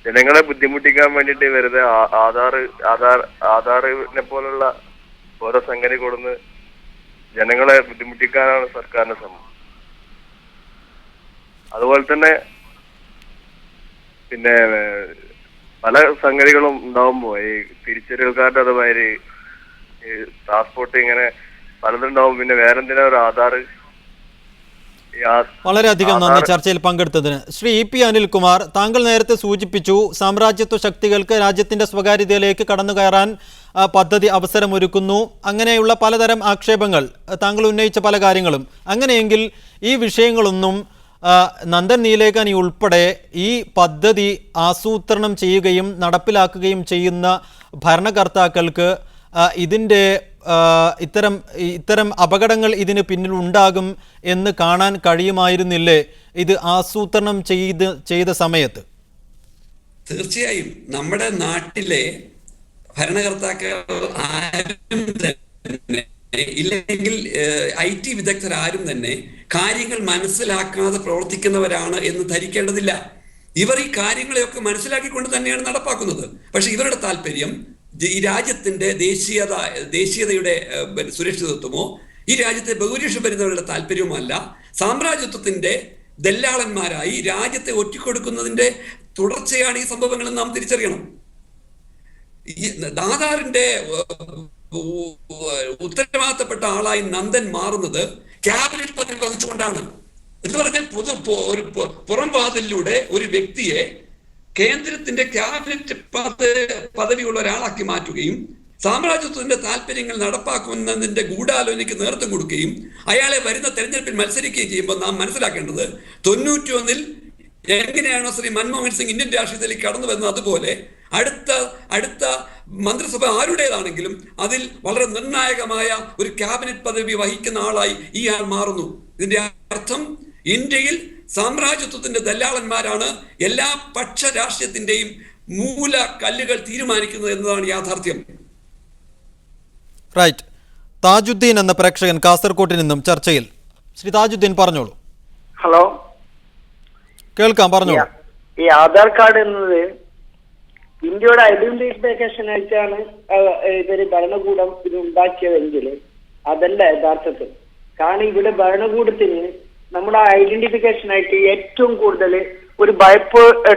ജനങ്ങളെ ബുദ്ധിമുട്ടിക്കാൻ വേണ്ടിയിട്ട് വെറുതെ ആധാറിനെ പോലുള്ള ഓരോ സംഗതി കൊടുന്ന് ജനങ്ങളെ ബുദ്ധിമുട്ടിക്കാനാണ് സർക്കാരിന്റെ ശ്രമം. അതുപോലെ തന്നെ പിന്നെ പല സംഗതികളും ഉണ്ടാവുമ്പോ ഈ തിരിച്ചറിയൽ കാർഡ് അതുമാതിരി പാസ്പോർട്ട് ഇങ്ങനെ പലതുണ്ടാവും. പിന്നെ വേറെന്തിനാ ഒരു ആധാർ? വളരെയധികം നന്ദി ചർച്ചയിൽ പങ്കെടുത്തതിന്. ശ്രീ EP അനിൽകുമാർ, താങ്കൾ നേരത്തെ സൂചിപ്പിച്ചു സാമ്രാജ്യത്വ ശക്തികൾക്ക് രാജ്യത്തിന്റെ സ്വകാര്യതയിലേക്ക് കടന്നു കയറാൻ പദ്ധതി അവസരമൊരുക്കുന്നു. അങ്ങനെയുള്ള പലതരം ആക്ഷേപങ്ങൾ, താങ്കൾ ഉന്നയിച്ച പല കാര്യങ്ങളും. അങ്ങനെയെങ്കിൽ ഈ വിഷയങ്ങളൊന്നും നന്ദൻ നീലേകനി ഉൾപ്പെടെ ഈ പദ്ധതി ആസൂത്രണം ചെയ്യുകയും നടപ്പിലാക്കുകയും ചെയ്യുന്ന ഭരണകർത്താക്കൾക്ക് ഇതിൻ്റെ ഇത്തരം അപകടങ്ങൾ ഇതിന് പിന്നിലുണ്ടാകും എന്ന് കാണാൻ കഴിയുമായിരുന്നില്ലേ ഇത് ആസൂത്രണം ചെയ്ത സമയത്ത്? തീർച്ചയായും നമ്മുടെ നാട്ടിലെ ഭരണകർത്താക്കൾ ആരും തന്നെ, ഇല്ലെങ്കിൽ IT വിദഗ്ധർ ആരും തന്നെ കാര്യങ്ങൾ മനസ്സിലാക്കാതെ പ്രവർത്തിക്കുന്നവരാണ് എന്ന് ധരിക്കേണ്ടതില്ല. ഇവർ ഈ കാര്യങ്ങളെയൊക്കെ മനസ്സിലാക്കിക്കൊണ്ട് തന്നെയാണ് നടപ്പാക്കുന്നത്. പക്ഷെ ഇവരുടെ താല്പര്യം ഈ രാജ്യത്തിന്റെ ദേശീയതയുടെ സുരക്ഷിതത്വമോ ഈ രാജ്യത്തെ ബഹുഭൂരിപക്ഷം വരുന്നവരുടെ താല്പര്യവുമല്ല, സാമ്രാജ്യത്വത്തിന്റെ ദല്ലാളന്മാരായി രാജ്യത്തെ ഒറ്റിക്കൊടുക്കുന്നതിന്റെ തുടർച്ചയാണ് ഈ സംഭവങ്ങൾ നാം തിരിച്ചറിയണം. ഈ ആധാറിന്റെ ഉത്തരവാദിത്തപ്പെട്ട ആളായി നന്ദൻ മാറുന്നത് ക്യാബിനറ്റ് പദവി വഹിച്ചുകൊണ്ടാണ്. എന്ന് പറഞ്ഞാൽ ഒരു പുറം വാതിലിലൂടെ ഒരു വ്യക്തിയെ കേന്ദ്രത്തിന്റെ ക്യാബിനറ്റ് പദവിയുള്ള ഒരാളാക്കി മാറ്റുകയും സാമ്രാജ്യത്വത്തിന്റെ താല്പര്യങ്ങൾ നടപ്പാക്കുന്നതിന്റെ ഗൂഢാലോചനയ്ക്ക് നേതൃത്വം കൊടുക്കുകയും അയാളെ വരുന്ന തെരഞ്ഞെടുപ്പിൽ മത്സരിക്കുകയും ചെയ്യുമ്പോൾ നാം മനസ്സിലാക്കേണ്ടത് 91-ൽ എങ്ങനെയാണോ ശ്രീ മൻമോഹൻ സിംഗ് ഇന്ത്യൻ രാഷ്ട്രീയത്തിലേക്ക് കടന്നു വരുന്നത് അതുപോലെ അടുത്ത മന്ത്രിസഭ ആരുടേതാണെങ്കിലും അതിൽ വളരെ നിർണായകമായ ഒരു ക്യാബിനറ്റ് പദവി വഹിക്കുന്ന ആളായി ഈ ആൾ മാറുന്നു. ഇതിന്റെ അർത്ഥം ഇന്ത്യയിൽ സാമ്രാജ്യത്വത്തിന്റെ ദല്ലാളന്മാരാണ് എല്ലാ പക്ഷ രാഷ്ട്രീയത്തിന്റെയും മൂല കല്ലുകൾ തീരുമാനിക്കുന്നത് എന്നതാണ് യാഥാർത്ഥ്യം. റൈറ്റ്. താജുദ്ദീൻ എന്ന പ്രേക്ഷകൻ കാസർകോട്ടിൽ നിന്നും ചർച്ചയിൽ. ശ്രീ താജുദ്ദീൻ പറഞ്ഞോളൂ. ഹലോ, കേൾക്കാം, പറഞ്ഞോളൂ. ഈ ആധാർ കാർഡ് എന്നത് ഇന്ത്യയുടെ ഐഡന്റിഫിക്കേഷൻ ആയിട്ടാണ് ഇവര് ഭരണകൂടം ഇത് ഉണ്ടാക്കിയതെങ്കിൽ അതല്ല യഥാർത്ഥത്തിൽ. കാരണം ഇവിടെ ഭരണകൂടത്തിന് നമ്മുടെ ഐഡന്റിഫിക്കേഷൻ ആയിട്ട് ഏറ്റവും കൂടുതൽ ഒരു ഭയപ്പെട്ട്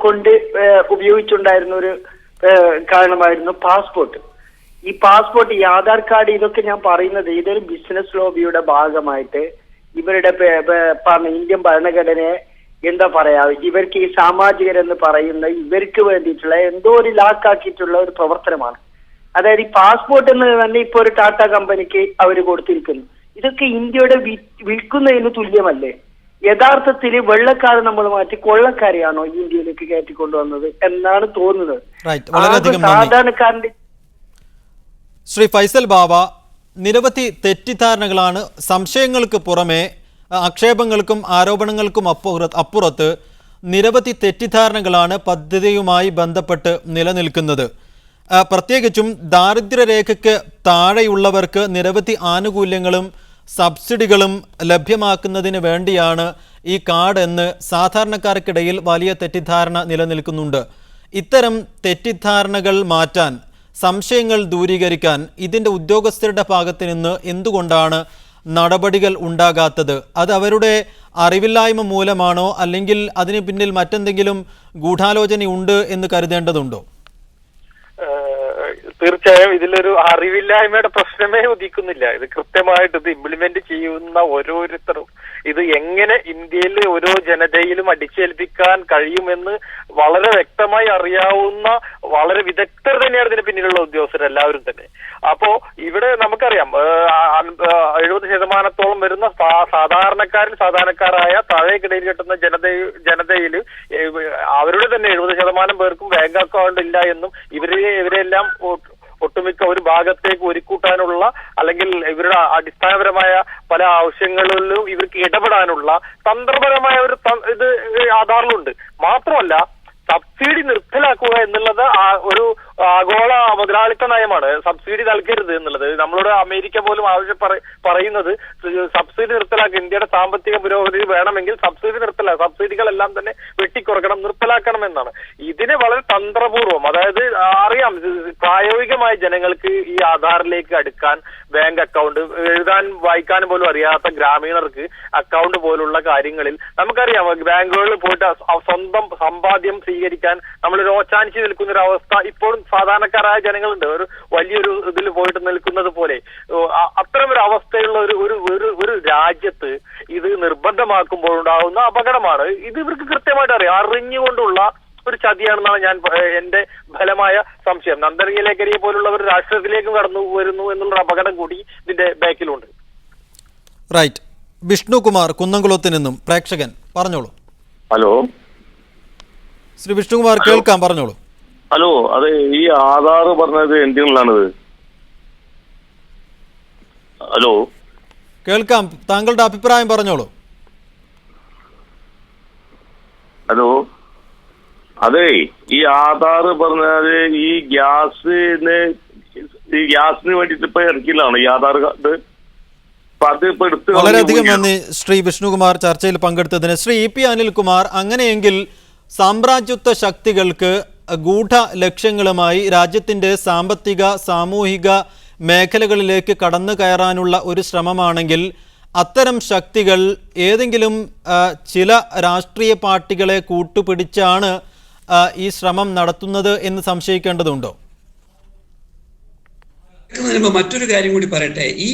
കൊണ്ട് ഉപയോഗിച്ചുണ്ടായിരുന്ന ഒരു കാരണമായിരുന്നു പാസ്പോർട്ട്. ഈ പാസ്പോർട്ട്, ഈ ആധാർ കാർഡ്, ഇതൊക്കെ ഞാൻ പറയുന്നത് ഇതൊരു ബിസിനസ് ലോബിയുടെ ഭാഗമായിട്ട് ഇവരുടെ ഇന്ത്യൻ ഭരണഘടനയെ എന്താ പറയാ, ഇവർക്ക് ഈ സാമാജികരെന്ന് പറയുന്ന ഇവർക്ക് വേണ്ടിയിട്ടുള്ള എന്തോ ഒരു ലാക്കാക്കിയിട്ടുള്ള ഒരു പ്രവർത്തനമാണ്. അതായത് ഈ പാസ്പോർട്ട് എന്ന് തന്നെ ഇപ്പൊ ഒരു ടാറ്റ കമ്പനിക്ക് അവർ കൊടുത്തിരിക്കുന്നു. ഇതൊക്കെ ഇന്ത്യയുടെ വിൽക്കുന്നതിന് തുല്യമല്ലേ? യഥാർത്ഥത്തിൽ വെള്ളക്കാർ നമ്മൾ മാറ്റി കൊള്ളക്കാരെയാണോ ഇന്ത്യയിലേക്ക് കയറ്റിക്കൊണ്ടുവന്നത് എന്നാണ് തോന്നുന്നത്. സാധാരണക്കാരന്റെ ശ്രീ ഫൈസൽ ബാവ, നിരവധി തെറ്റിദ്ധാരണകളാണ്, സംശയങ്ങൾക്ക് പുറമെ ആക്ഷേപങ്ങൾക്കും ആരോപണങ്ങൾക്കും അപ്പുറത്ത് നിരവധി തെറ്റിദ്ധാരണകളാണ് പദ്ധതിയുമായി ബന്ധപ്പെട്ട് നിലനിൽക്കുന്നത്. പ്രത്യേകിച്ചും ദാരിദ്ര്യരേഖയ്ക്ക് താഴെയുള്ളവർക്ക് നിരവധി ആനുകൂല്യങ്ങളും സബ്സിഡികളും ലഭ്യമാക്കുന്നതിന് വേണ്ടിയാണ് ഈ കാർഡ് എന്ന് സാധാരണക്കാർക്കിടയിൽ വലിയ തെറ്റിദ്ധാരണ നിലനിൽക്കുന്നുണ്ട്. ഇത്തരം തെറ്റിദ്ധാരണകൾ മാറ്റാൻ, സംശയങ്ങൾ ദൂരീകരിക്കാൻ ഇതിൻ്റെ ഉദ്യോഗസ്ഥരുടെ ഭാഗത്ത് നിന്ന് എന്തുകൊണ്ടാണ് നടപടികൾ ഉണ്ടാകാത്തത്? അത് അവരുടെ അറിവില്ലായ്മ മൂലമാണോ, അല്ലെങ്കിൽ അതിന് പിന്നിൽ മറ്റെന്തെങ്കിലും ഗൂഢാലോചനയുണ്ട് എന്ന് കരുതേണ്ടതുണ്ടോ? തീർച്ചയായും ഇതിലൊരു അറിവില്ലായ്മയുടെ പ്രശ്നമേ ഉദിക്കുന്നില്ല. ഇത് കൃത്യമായിട്ട് ഇത് ഇംപ്ലിമെന്റ് ചെയ്യുന്ന ഓരോരുത്തരും ഇത് എങ്ങനെ ഇന്ത്യയിലെ ഓരോ ജനതയിലും അടിച്ചേൽപ്പിക്കാൻ കഴിയുമെന്ന് വളരെ വ്യക്തമായി അറിയാവുന്ന വളരെ വിദഗ്ധർ തന്നെയാണ് ഇതിന് പിന്നിലുള്ള ഉദ്യോഗസ്ഥരെല്ലാവരും തന്നെ. അപ്പോ ഇവിടെ നമുക്കറിയാം 70% വരുന്ന സാധാരണക്കാരായ താഴേക്കിടയിൽ കിട്ടുന്ന ജനതയിൽ അവരുടെ തന്നെ 70% പേർക്കും ബാങ്ക് അക്കൗണ്ട് ഇല്ല എന്നും ഇവരെല്ലാം ഒട്ടുമിക്ക ഒരു ഭാഗത്തേക്ക് ഒരുക്കൂട്ടാനുള്ള അല്ലെങ്കിൽ ഇവരുടെ അടിസ്ഥാനപരമായ പല ആവശ്യങ്ങളിലും ഇവർക്ക് ഇടപെടാനുള്ള തന്ത്രപരമായ ഒരു ഇത് ആധാറിലുണ്ട്. മാത്രമല്ല സബ്സിഡി നിർത്തലാക്കുക എന്നുള്ളത് ഒരു ആഗോള മുതലാളിത്ത നയമാണ്. സബ്സിഡി നൽകരുത് എന്നുള്ളത് നമ്മളോട് അമേരിക്ക പോലും പറയുന്നത് സബ്സിഡി നിർത്തലാക്കുക, ഇന്ത്യയുടെ സാമ്പത്തിക പുരോഗതി വേണമെങ്കിൽ സബ്സിഡി സബ്സിഡികളെല്ലാം തന്നെ വെട്ടിക്കുറക്കണം, നിർത്തലാക്കണം എന്നാണ്. ഇതിനെ വളരെ തന്ത്രപൂർവ്വം, അതായത് അറിയാം പ്രായോഗികമായ ജനങ്ങൾക്ക് ഈ ആധാറിലേക്ക് അടുക്കാൻ ബാങ്ക് അക്കൗണ്ട്, എഴുതാൻ വായിക്കാനും പോലും അറിയാത്ത ഗ്രാമീണർക്ക് അക്കൗണ്ട് പോലുള്ള കാര്യങ്ങളിൽ നമുക്കറിയാം ബാങ്കുകളിൽ പോയിട്ട് സ്വന്തം സമ്പാദ്യം സ്വീകരിക്കാൻ നമ്മളൊരു ഓച്ചാനിച്ച് നിൽക്കുന്ന ഒരു അവസ്ഥ ഇപ്പോഴും സാധാരണക്കാരായ ജനങ്ങളുണ്ട്. ഒരു വലിയൊരു ഇതിൽ പോയിട്ട് നിൽക്കുന്നത് പോലെ അത്തരം ഒരു അവസ്ഥയുള്ള ഒരു രാജ്യത്ത് ഇത് നിർബന്ധമാക്കുമ്പോൾ ഉണ്ടാകുന്ന അപകടമാണ്. ഇത് ഇവർക്ക് കൃത്യമായിട്ട് അറിയാം, അറിഞ്ഞുകൊണ്ടുള്ള ഒരു ചതിയാണെന്നാണ് എന്റെ ഫലമായ സംശയം. നന്ദനയിലേക്കരിയെ പോലുള്ളവർ രാഷ്ട്രീയത്തിലേക്കും കടന്നു വരുന്നു എന്നുള്ള അപകടം കൂടി ഇതിന്റെ ബാക്കിലുണ്ട്. റൈറ്റ്. വിഷ്ണുകുമാർ കുന്നംകുളത്ത് നിന്നും പ്രേക്ഷകൻ, പറഞ്ഞോളൂ. ഹലോ ശ്രീ വിഷ്ണുകുമാർ, കേൾക്കാം, പറഞ്ഞോളൂ. ഹലോ, അതെ, ഈ ആധാർ പറഞ്ഞത് എന്തിനുള്ളാണിത്? ഹലോ, കേൾക്കാം, താങ്കളുടെ അഭിപ്രായം പറഞ്ഞോളൂ. ഹലോ, അതെ, ഈ ആധാർ പറഞ്ഞത് ഈ ഗ്യാസിന് വേണ്ടിട്ട് ഇപ്പൊ ഇറക്കില്ലാണ് ഈ ആധാർ കാർഡ്. വളരെയധികം നന്ദി ശ്രീ വിഷ്ണുകുമാർ ചർച്ചയിൽ പങ്കെടുത്തതിന്. ശ്രീ ഇ പി അനിൽകുമാർ, അങ്ങനെയെങ്കിൽ സാമ്രാജ്യത്വ ശക്തികൾക്ക് ഗൂഢ ലക്ഷ്യങ്ങളുമായി രാജ്യത്തിൻ്റെ സാമ്പത്തിക സാമൂഹിക മേഖലകളിലേക്ക് കടന്നു കയറാനുള്ള ഒരു ശ്രമമാണെങ്കിൽ അത്തരം ശക്തികൾ ഏതെങ്കിലും ചില രാഷ്ട്രീയ പാർട്ടികളെ കൂട്ടുപിടിച്ചാണ് ഈ ശ്രമം നടത്തുന്നത് എന്ന് സംശയിക്കേണ്ടതുണ്ടോ? മറ്റൊരു കാര്യം കൂടി പറയട്ടെ. ഈ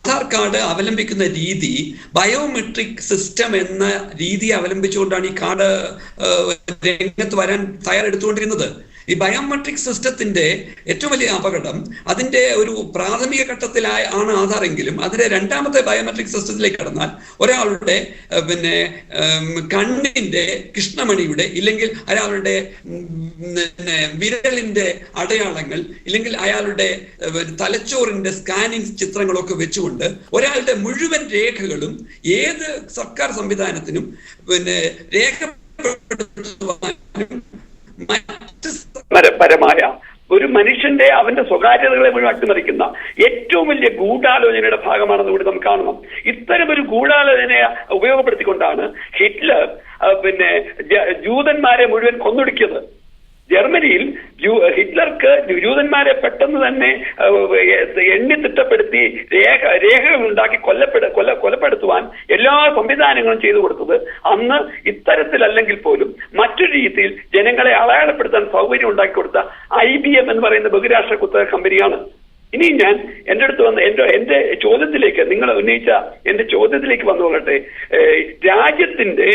ആധാർ കാർഡ് അവലംബിക്കുന്ന രീതി ബയോമെട്രിക് സിസ്റ്റം എന്ന രീതി അവലംബിച്ചുകൊണ്ടാണ് ഈ കാർഡ് രംഗത്ത് വരാൻ തയ്യാറെടുത്തുകൊണ്ടിരുന്നത്. ഈ ബയോമെട്രിക് സിസ്റ്റത്തിന്റെ ഏറ്റവും വലിയ അപകടം അതിന്റെ ഒരു പ്രാഥമിക ഘട്ടത്തിലായി ആണ് ആധാറെങ്കിലും അതിന്റെ രണ്ടാമത്തെ ബയോമെട്രിക് സിസ്റ്റത്തിലേക്ക് കടന്നാൽ ഒരാളുടെ കണ്ണിന്റെ കൃഷ്ണമണിയുടെ ഇല്ലെങ്കിൽ അയാളുടെ വിരലിന്റെ അടയാളങ്ങൾ ഇല്ലെങ്കിൽ അയാളുടെ തലച്ചോറിന്റെ സ്കാനിങ് ചിത്രങ്ങളൊക്കെ വെച്ചുകൊണ്ട് ഒരാളുടെ മുഴുവൻ രേഖകളും ഏത് സർക്കാർ സംവിധാനത്തിനും രേഖപ്പെടുത്തുവാനും പരമായ ഒരു മനുഷ്യന്റെ അവന്റെ സ്വകാര്യതകളെ മുഴുവൻ അട്ടിമറിക്കുന്ന ഏറ്റവും വലിയ ഗൂഢാലോചനയുടെ ഭാഗമാണെന്ന് കൂടി നമുക്ക് കാണണം. ഇത്തരം ഒരു ഗൂഢാലോചനയെ ഉപയോഗപ്പെടുത്തിക്കൊണ്ടാണ് ഹിറ്റ്ലർ ജൂതന്മാരെ മുഴുവൻ കൊന്നൊടുക്കിയത്. ജർമ്മനിയിൽ ഹിറ്റ്ലർക്ക് ജൂതന്മാരെ പെട്ടെന്ന് തന്നെ എണ്ണി തിട്ടപ്പെടുത്തി രേഖകൾ ഉണ്ടാക്കി കൊലപ്പെടുത്തുവാൻ എല്ലാ സംവിധാനങ്ങളും ചെയ്തു കൊടുത്തത് അന്ന് ഇത്തരത്തിലല്ലെങ്കിൽ പോലും മറ്റൊരു രീതിയിൽ ജനങ്ങളെ അടയാളപ്പെടുത്താൻ സൗകര്യം ഉണ്ടാക്കി കൊടുത്ത IBM എന്ന് പറയുന്ന ബഹുരാഷ്ട്ര കുത്തക കമ്പനിയാണ്. ഇനി ഞാൻ എന്റെ അടുത്ത് വന്ന എന്റെ ചോദ്യത്തിലേക്ക്, നിങ്ങൾ ഉന്നയിച്ച എന്റെ ചോദ്യത്തിലേക്ക് വന്നു പോകട്ടെ. രാജ്യത്തിന്റെ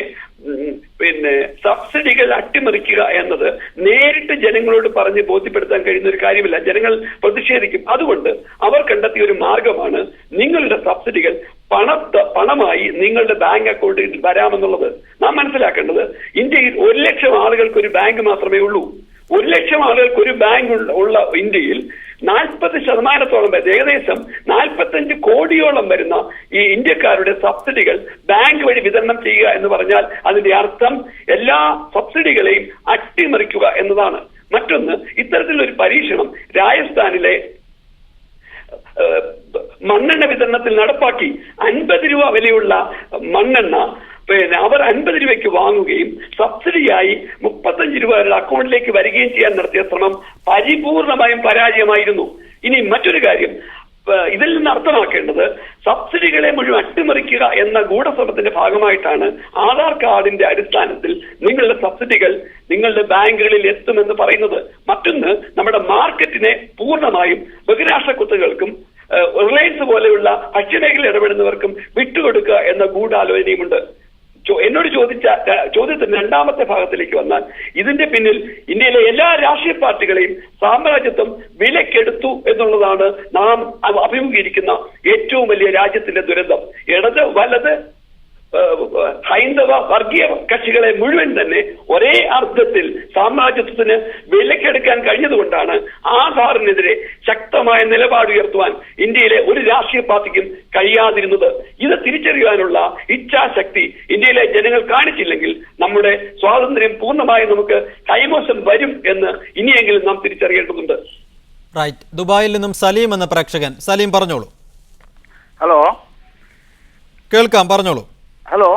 സബ്സിഡികൾ അട്ടിമറിക്കുക എന്നത് നേരിട്ട് ജനങ്ങളോട് പറഞ്ഞ് ബോധ്യപ്പെടുത്താൻ കഴിയുന്ന ഒരു കാര്യമില്ല. ജനങ്ങൾ പ്രതിഷേധിക്കും. അതുകൊണ്ട് അവർ കണ്ടെത്തിയ ഒരു മാർഗമാണ് നിങ്ങളുടെ സബ്സിഡികൾ പണമായി നിങ്ങളുടെ ബാങ്ക് അക്കൗണ്ടിൽ വരാമെന്നുള്ളത്. നാം മനസ്സിലാക്കേണ്ടത് ഇന്ത്യയിൽ 1 ലക്ഷം ആളുകൾക്ക് ഒരു ബാങ്ക് മാത്രമേ ഉള്ളൂ. 1 ലക്ഷം ആളുകൾക്ക് ഒരു ബാങ്ക് ഉള്ള ഇന്ത്യയിൽ 40% വരുന്ന ഏകദേശം 45 കോടിയോളം വരുന്ന ഈ ഇന്ത്യക്കാരുടെ സബ്സിഡികൾ ബാങ്ക് വഴി വിതരണം ചെയ്യുക എന്ന് പറഞ്ഞാൽ അതിന്റെ അർത്ഥം എല്ലാ സബ്സിഡികളെയും അട്ടിമറിക്കുക എന്നതാണ്. മറ്റൊന്ന്, ഇത്തരത്തിലൊരു പരീക്ഷണം രാജസ്ഥാനിലെ മണ്ണെണ്ണ വിതരണത്തിൽ നടപ്പാക്കി. 50 രൂപ വിലയുള്ള മണ്ണെണ്ണ അവർ 50 രൂപയ്ക്ക് വാങ്ങുകയും സബ്സിഡിയായി 35 രൂപ അവരുടെ അക്കൗണ്ടിലേക്ക് വരികയും ചെയ്യാൻ നടത്തിയ ശ്രമം പരിപൂർണമായും പരാജയമായിരുന്നു. ഇനി മറ്റൊരു കാര്യം, ഇതിൽ നിന്ന് അർത്ഥമാക്കേണ്ടത് സബ്സിഡികളെ മുഴുവൻ അട്ടിമറിക്കുക എന്ന ഗൂഢശ്രമത്തിന്റെ ഭാഗമായിട്ടാണ് ആധാർ കാർഡിന്റെ അടിസ്ഥാനത്തിൽ നിങ്ങളുടെ സബ്സിഡികൾ നിങ്ങളുടെ ബാങ്കുകളിൽ എത്തുമെന്ന് പറയുന്നത്. മറ്റൊന്ന്, നമ്മുടെ മാർക്കറ്റിനെ പൂർണ്ണമായും ബഹുരാഷ്ട്ര കുത്തകകൾക്കും റിലയൻസ് പോലെയുള്ള ഭക്ഷ്യമേഖല ഇടപെടുന്നവർക്കും വിട്ടുകൊടുക്കുക എന്ന ഗൂഢാലോചനയുമുണ്ട്. എന്നോട് ചോദിച്ച ചോദ്യത്തിന്റെ രണ്ടാമത്തെ ഭാഗത്തിലേക്ക് വന്നാൽ, ഇതിന്റെ പിന്നിൽ ഇന്ത്യയിലെ എല്ലാ രാഷ്ട്രീയ പാർട്ടികളെയും സാമ്രാജ്യത്വം വിലക്കെടുത്തു എന്നുള്ളതാണ് നാം അഭിമുഖീകരിക്കുന്ന ഏറ്റവും വലിയ രാജ്യത്തിന്റെ ദുരന്തം. ഇടത് വലത് ഹൈന്ദവ വർഗീയ കക്ഷികളെ മുഴുവൻ തന്നെ ഒരേ അർത്ഥത്തിൽ സാമ്രാജ്യത്വത്തിന് വിലക്കെടുക്കാൻ കഴിഞ്ഞതുകൊണ്ടാണ് ആധാറിനെതിരെ ശക്തമായ നിലപാട് ഉയർത്തുവാൻ ഇന്ത്യയിലെ ഒരു രാഷ്ട്രീയ പാർട്ടിക്കും കഴിയാതിരുന്നത്. ഇത് തിരിച്ചറിയാനുള്ള ഇച്ഛാശക്തി ഇന്ത്യയിലെ ജനങ്ങൾ കാണിച്ചില്ലെങ്കിൽ നമ്മുടെ സ്വാതന്ത്ര്യം പൂർണ്ണമായി നമുക്ക് കൈമോശം വരും എന്ന് ഇനിയെങ്കിലും നാം തിരിച്ചറിയേണ്ടതുണ്ട്. റൈറ്റ്. ദുബായിൽ നിന്നും സലീം എന്ന പ്രേക്ഷകൻ. സലീം, പറഞ്ഞോളൂ. ഹലോ, കേൾക്കാം, പറഞ്ഞോളൂ. ഹലോ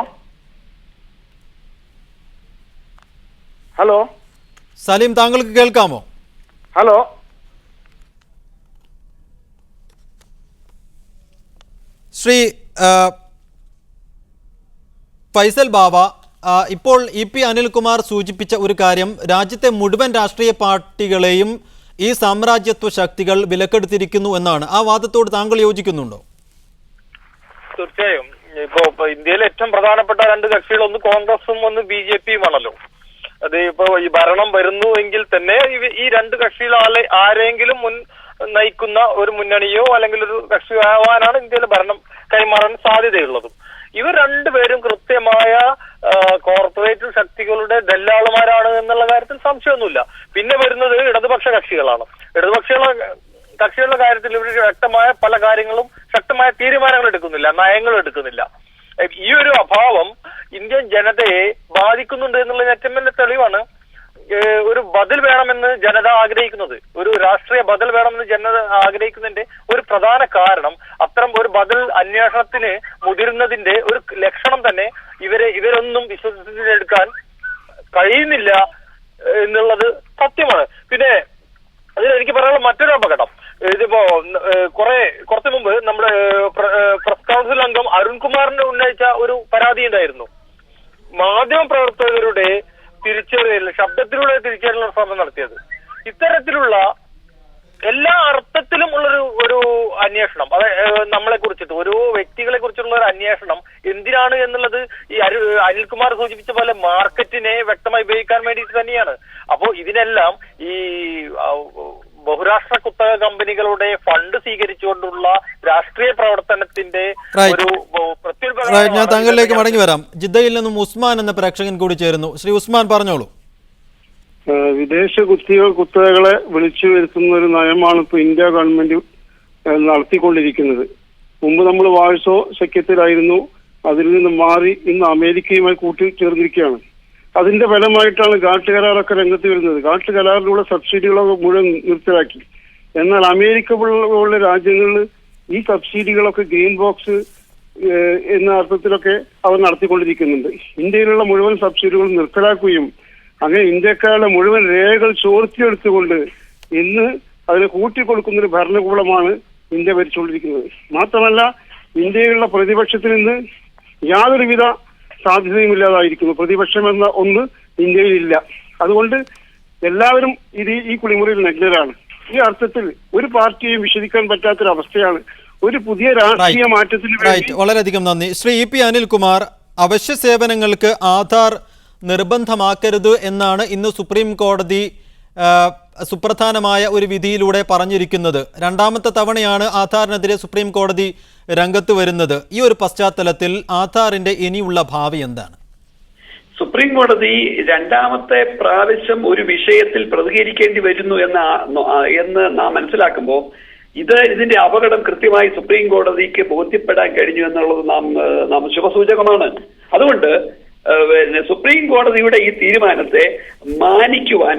ഹലോ സലീം, താങ്കൾക്ക് കേൾക്കാമോ? ഹലോ ശ്രീ ഫൈസൽ ബാവ, ഇപ്പോൾ EP അനിൽകുമാർ സൂചിപ്പിച്ച ഒരു കാര്യം, രാജ്യത്തെ മുഴുവൻ രാഷ്ട്രീയ പാർട്ടികളെയും ഈ സാമ്രാജ്യത്വ ശക്തികൾ വിലക്കെടുത്തിരിക്കുന്നു എന്നാണ്. ആ വാദത്തോട് താങ്കൾ യോജിക്കുന്നുണ്ടോ? തീർച്ചയായും. ഇപ്പോ ഇന്ത്യയിലെ ഏറ്റവും പ്രധാനപ്പെട്ട 2 കക്ഷികൾ, ഒന്ന് കോൺഗ്രസും ഒന്ന് BJPയും ആണല്ലോ. അത് ഇപ്പോ ഈ ഭരണം വരുന്നു എങ്കിൽ തന്നെ ഈ 2 കക്ഷികൾ ആരെങ്കിലും നയിക്കുന്ന ഒരു മുന്നണിയോ അല്ലെങ്കിൽ ഒരു കക്ഷിയോ ആവാനാണ് ഇന്ത്യയിലെ ഭരണം കൈമാറാൻ സാധ്യതയുള്ളതും. ഇവർ 2 പേരും കൃത്യമായ കോർപ്പറേറ്റ് ശക്തികളുടെ ദല്ലാളുമാരാണ് എന്നുള്ള കാര്യത്തിൽ സംശയമൊന്നുമില്ല. പിന്നെ വരുന്നത് ഇടതുപക്ഷ കക്ഷികളാണ്. കക്ഷികളുടെ കാര്യത്തിൽ ഇവർ വ്യക്തമായ പല കാര്യങ്ങളും ശക്തമായ തീരുമാനങ്ങൾ എടുക്കുന്നില്ല, നയങ്ങൾ എടുക്കുന്നില്ല. ഈ ഒരു അഭാവം ഇന്ത്യൻ ജനതയെ ബാധിക്കുന്നുണ്ട് എന്നുള്ളതിന് ഏറ്റവും വലിയ തെളിവാണ് ഒരു ബദൽ വേണമെന്ന് ജനത ആഗ്രഹിക്കുന്നത്. ഒരു രാഷ്ട്രീയ ബദൽ വേണമെന്ന് ജനത ആഗ്രഹിക്കുന്നതിന്റെ ഒരു പ്രധാന കാരണം അത്തരം ഒരു ബദൽ അന്വേഷണത്തിന് മുതിരുന്നതിന്റെ ഒരു ലക്ഷണം തന്നെ ഇവരൊന്നും വിശ്വസിച്ചെടുക്കാൻ കഴിയുന്നില്ല എന്നുള്ളത് സത്യമാണ്. പിന്നെ അതിൽ എനിക്ക് പറയാനുള്ള മറ്റൊരു അപകടം, ഇതിപ്പോ കുറച്ചു മുമ്പ് നമ്മുടെ പ്രസ് കൗൺസിൽ അംഗം അരുൺകുമാറിന് ഉന്നയിച്ച ഒരു പരാതി ഉണ്ടായിരുന്നു. മാധ്യമ പ്രവർത്തകരുടെ ശബ്ദത്തിലൂടെ തിരിച്ചറിയൽ ശ്രമം നടത്തിയത്. ഇത്തരത്തിലുള്ള എല്ലാ അർത്ഥത്തിലും ഉള്ളൊരു ഒരു അന്വേഷണം, അത് നമ്മളെ കുറിച്ചിട്ട് ഓരോ വ്യക്തികളെ കുറിച്ചുള്ള ഒരു അന്വേഷണം എന്തിനാണ് എന്നുള്ളത് ഈ അനിൽകുമാർ സൂചിപ്പിച്ച പോലെ മാർക്കറ്റിനെ വ്യക്തമായി ഉപയോഗിക്കാൻ വേണ്ടിയിട്ട് തന്നെയാണ്. അപ്പോ ഇതിനെല്ലാം ഈ രാഷ്ട്രീയ പ്രവർത്തനത്തിന്റെ Right. ഒരു ഞാൻ പ്രത്യുൽപാദനമാണ് താങ്കളിലേക്ക് മടങ്ങി വരാം. ജിദ്ദയിൽ നിന്നും ഉസ്മാൻ എന്ന പ്രേക്ഷകൻ കൂടി ചേരുന്നു. ശ്രീ ഉസ്മാൻ, പറഞ്ഞോളൂ. വിദേശ കുത്തകകളെ വിളിച്ചു വരുത്തുന്ന ഒരു നയമാണ് ഇപ്പോൾ ഇന്ത്യ ഗവൺമെന്റ് നടത്തിക്കൊണ്ടിരിക്കുന്നത്. മുമ്പ് നമ്മൾ വാഴ്സോ സഖ്യത്തിലായിരുന്നു, അതിൽ നിന്ന് മാറി ഇന്ന് അമേരിക്കയുമായി കൂട്ടിച്ചേർന്നിരിക്കുകയാണ്. അതിന്റെ ഫലമായിട്ടാണ് ഗാട്ട് കരാറൊക്കെ രംഗത്ത് വരുന്നത്. ഗാട്ട് കരാറിലുള്ള സബ്സിഡികളൊക്കെ മുഴുവൻ നിർത്തലാക്കി. എന്നാൽ അമേരിക്ക പോലുള്ള രാജ്യങ്ങളിൽ ഈ സബ്സിഡികളൊക്കെ ഗ്രീൻ ബോക്സ് എന്ന അർത്ഥത്തിലൊക്കെ അവർ നടത്തിക്കൊണ്ടിരിക്കുന്നുണ്ട്. ഇന്ത്യയിലുള്ള മുഴുവൻ സബ്സിഡികൾ നിർത്തലാക്കുകയും അങ്ങനെ ഇന്ത്യക്കാരുടെ മുഴുവൻ രേഖകൾ ചോർത്തിയെടുത്തുകൊണ്ട് ഇന്ന് അതിനെ കൂട്ടിക്കൊടുക്കുന്ന ഒരു ഭരണകൂടമാണ് ഇന്ത്യ ഭരിച്ചുകൊണ്ടിരിക്കുന്നത്. മാത്രമല്ല, ഇന്ത്യയിലുള്ള പ്രതിപക്ഷത്തിൽ നിന്ന് യാതൊരുവിധ സാധ്യതയും ഇല്ലാതായിരിക്കുന്നു. പ്രതിപക്ഷം എന്ന ഒന്ന് ഇന്ത്യയിലില്ല. അതുകൊണ്ട് എല്ലാവരും ഈ കുളിമുറിയിൽ നഗ്നരാണ്. ഈ അർത്ഥത്തിൽ ഒരു പാർട്ടിയെയും വിശ്വസിക്കാൻ പറ്റാത്തൊരവസ്ഥയാണ്. ഒരു പുതിയ രാഷ്ട്രീയ മാറ്റത്തിന് വേണ്ടി വളരെയധികം നന്ദി. ശ്രീ ഇ പി അനിൽകുമാർ, അവശ്യ സേവനങ്ങൾക്ക് ആധാർ നിർബന്ധമാക്കരുത് എന്നാണ് ഇന്ന് സുപ്രീം കോടതി സുപ്രധാനമായ ഒരു വിധിയിലൂടെ പറഞ്ഞിരിക്കുന്നത്. രണ്ടാമത്തെ തവണയാണ് ആധാറിനെതിരെ സുപ്രീം കോടതി രംഗത്ത് വരുന്നത്. ഈ ഒരു പശ്ചാത്തലത്തിൽ ആധാറിന്റെ ഇനിയുള്ള ഭാവി എന്താണ്? സുപ്രീം കോടതി രണ്ടാമത്തെ പ്രാവശ്യം ഒരു വിഷയത്തിൽ പ്രതികരിക്കേണ്ടി വരുന്നു എന്ന് നാം മനസ്സിലാക്കുമ്പോൾ ഇതിന്റെ അപകടം കൃത്യമായി സുപ്രീം കോടതിക്ക് ബോധ്യപ്പെടാൻ കഴിഞ്ഞു എന്നുള്ളത് നാം ശുഭസൂചകമാണ്. അതുകൊണ്ട് സുപ്രീം കോടതിയുടെ ഈ തീരുമാനത്തെ മാനിക്കുവാൻ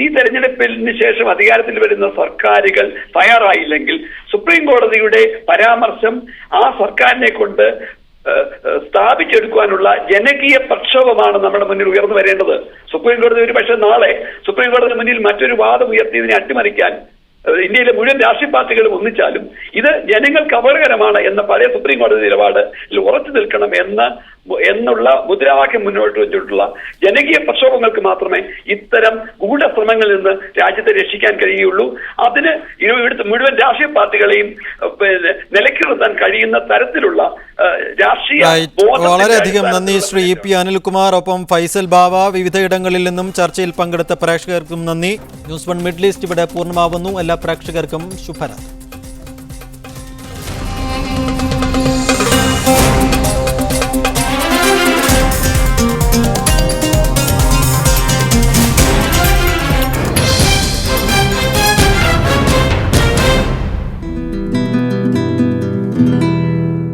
ഈ തെരഞ്ഞെടുപ്പിന് ശേഷം അധികാരത്തിൽ വരുന്ന സർക്കാരുകൾ തയ്യാറായില്ലെങ്കിൽ സുപ്രീം കോടതിയുടെ പരാമർശം ആ സർക്കാരിനെ കൊണ്ട് സ്ഥാപിച്ചെടുക്കുവാനുള്ള ജനകീയ പ്രക്ഷോഭമാണ് നമ്മുടെ മുന്നിൽ ഉയർന്നു വരേണ്ടത്. സുപ്രീം കോടതി ഒരു പക്ഷേ നാളെ സുപ്രീം കോടതിയുടെ മുന്നിൽ മറ്റൊരു വാദം ഉയർത്തിയതിനെ അട്ടിമറിക്കാൻ ഇന്ത്യയിലെ മുഴുവൻ രാഷ്ട്രീയ പാർട്ടികളും ഒന്നിച്ചാലും ഇത് ജനങ്ങൾക്ക് അപകടകരമാണ് എന്ന പഴയ സുപ്രീം കോടതി നിലപാടിൽ ഉറച്ചു നിൽക്കണം എന്നുള്ള മുദ്രാവാക്യം മുന്നോട്ട് വെച്ചിട്ടുള്ള ജനകീയ പ്രക്ഷോഭങ്ങൾക്ക് മാത്രമേ ഇത്തരം ഗൂഢശ്രമങ്ങളിൽ നിന്ന് രാജ്യത്തെ രക്ഷിക്കാൻ കഴിയുള്ളൂ. അതിന് ഇവിടുത്തെ മുഴുവൻ രാഷ്ട്രീയ പാർട്ടികളെയും നിലയ്ക്ക് നിർത്താൻ കഴിയുന്ന തരത്തിലുള്ള രാഷ്ട്രീയ വളരെയധികം നന്ദി ശ്രീ ഇ പി അനിൽകുമാർ. ഒപ്പം ഫൈസൽ ബാവ, വിവിധയിടങ്ങളിൽ നിന്നും ചർച്ചയിൽ പങ്കെടുത്ത പ്രേക്ഷകർക്കും നന്ദി. ന്യൂസ് 1 മിഡിൽ ഈസ്റ്റ് ഇവിടെ പൂർണ്ണമാവുന്നു. എല്ലാ പ്രേക്ഷകർക്കും ശുഭരാത്രി.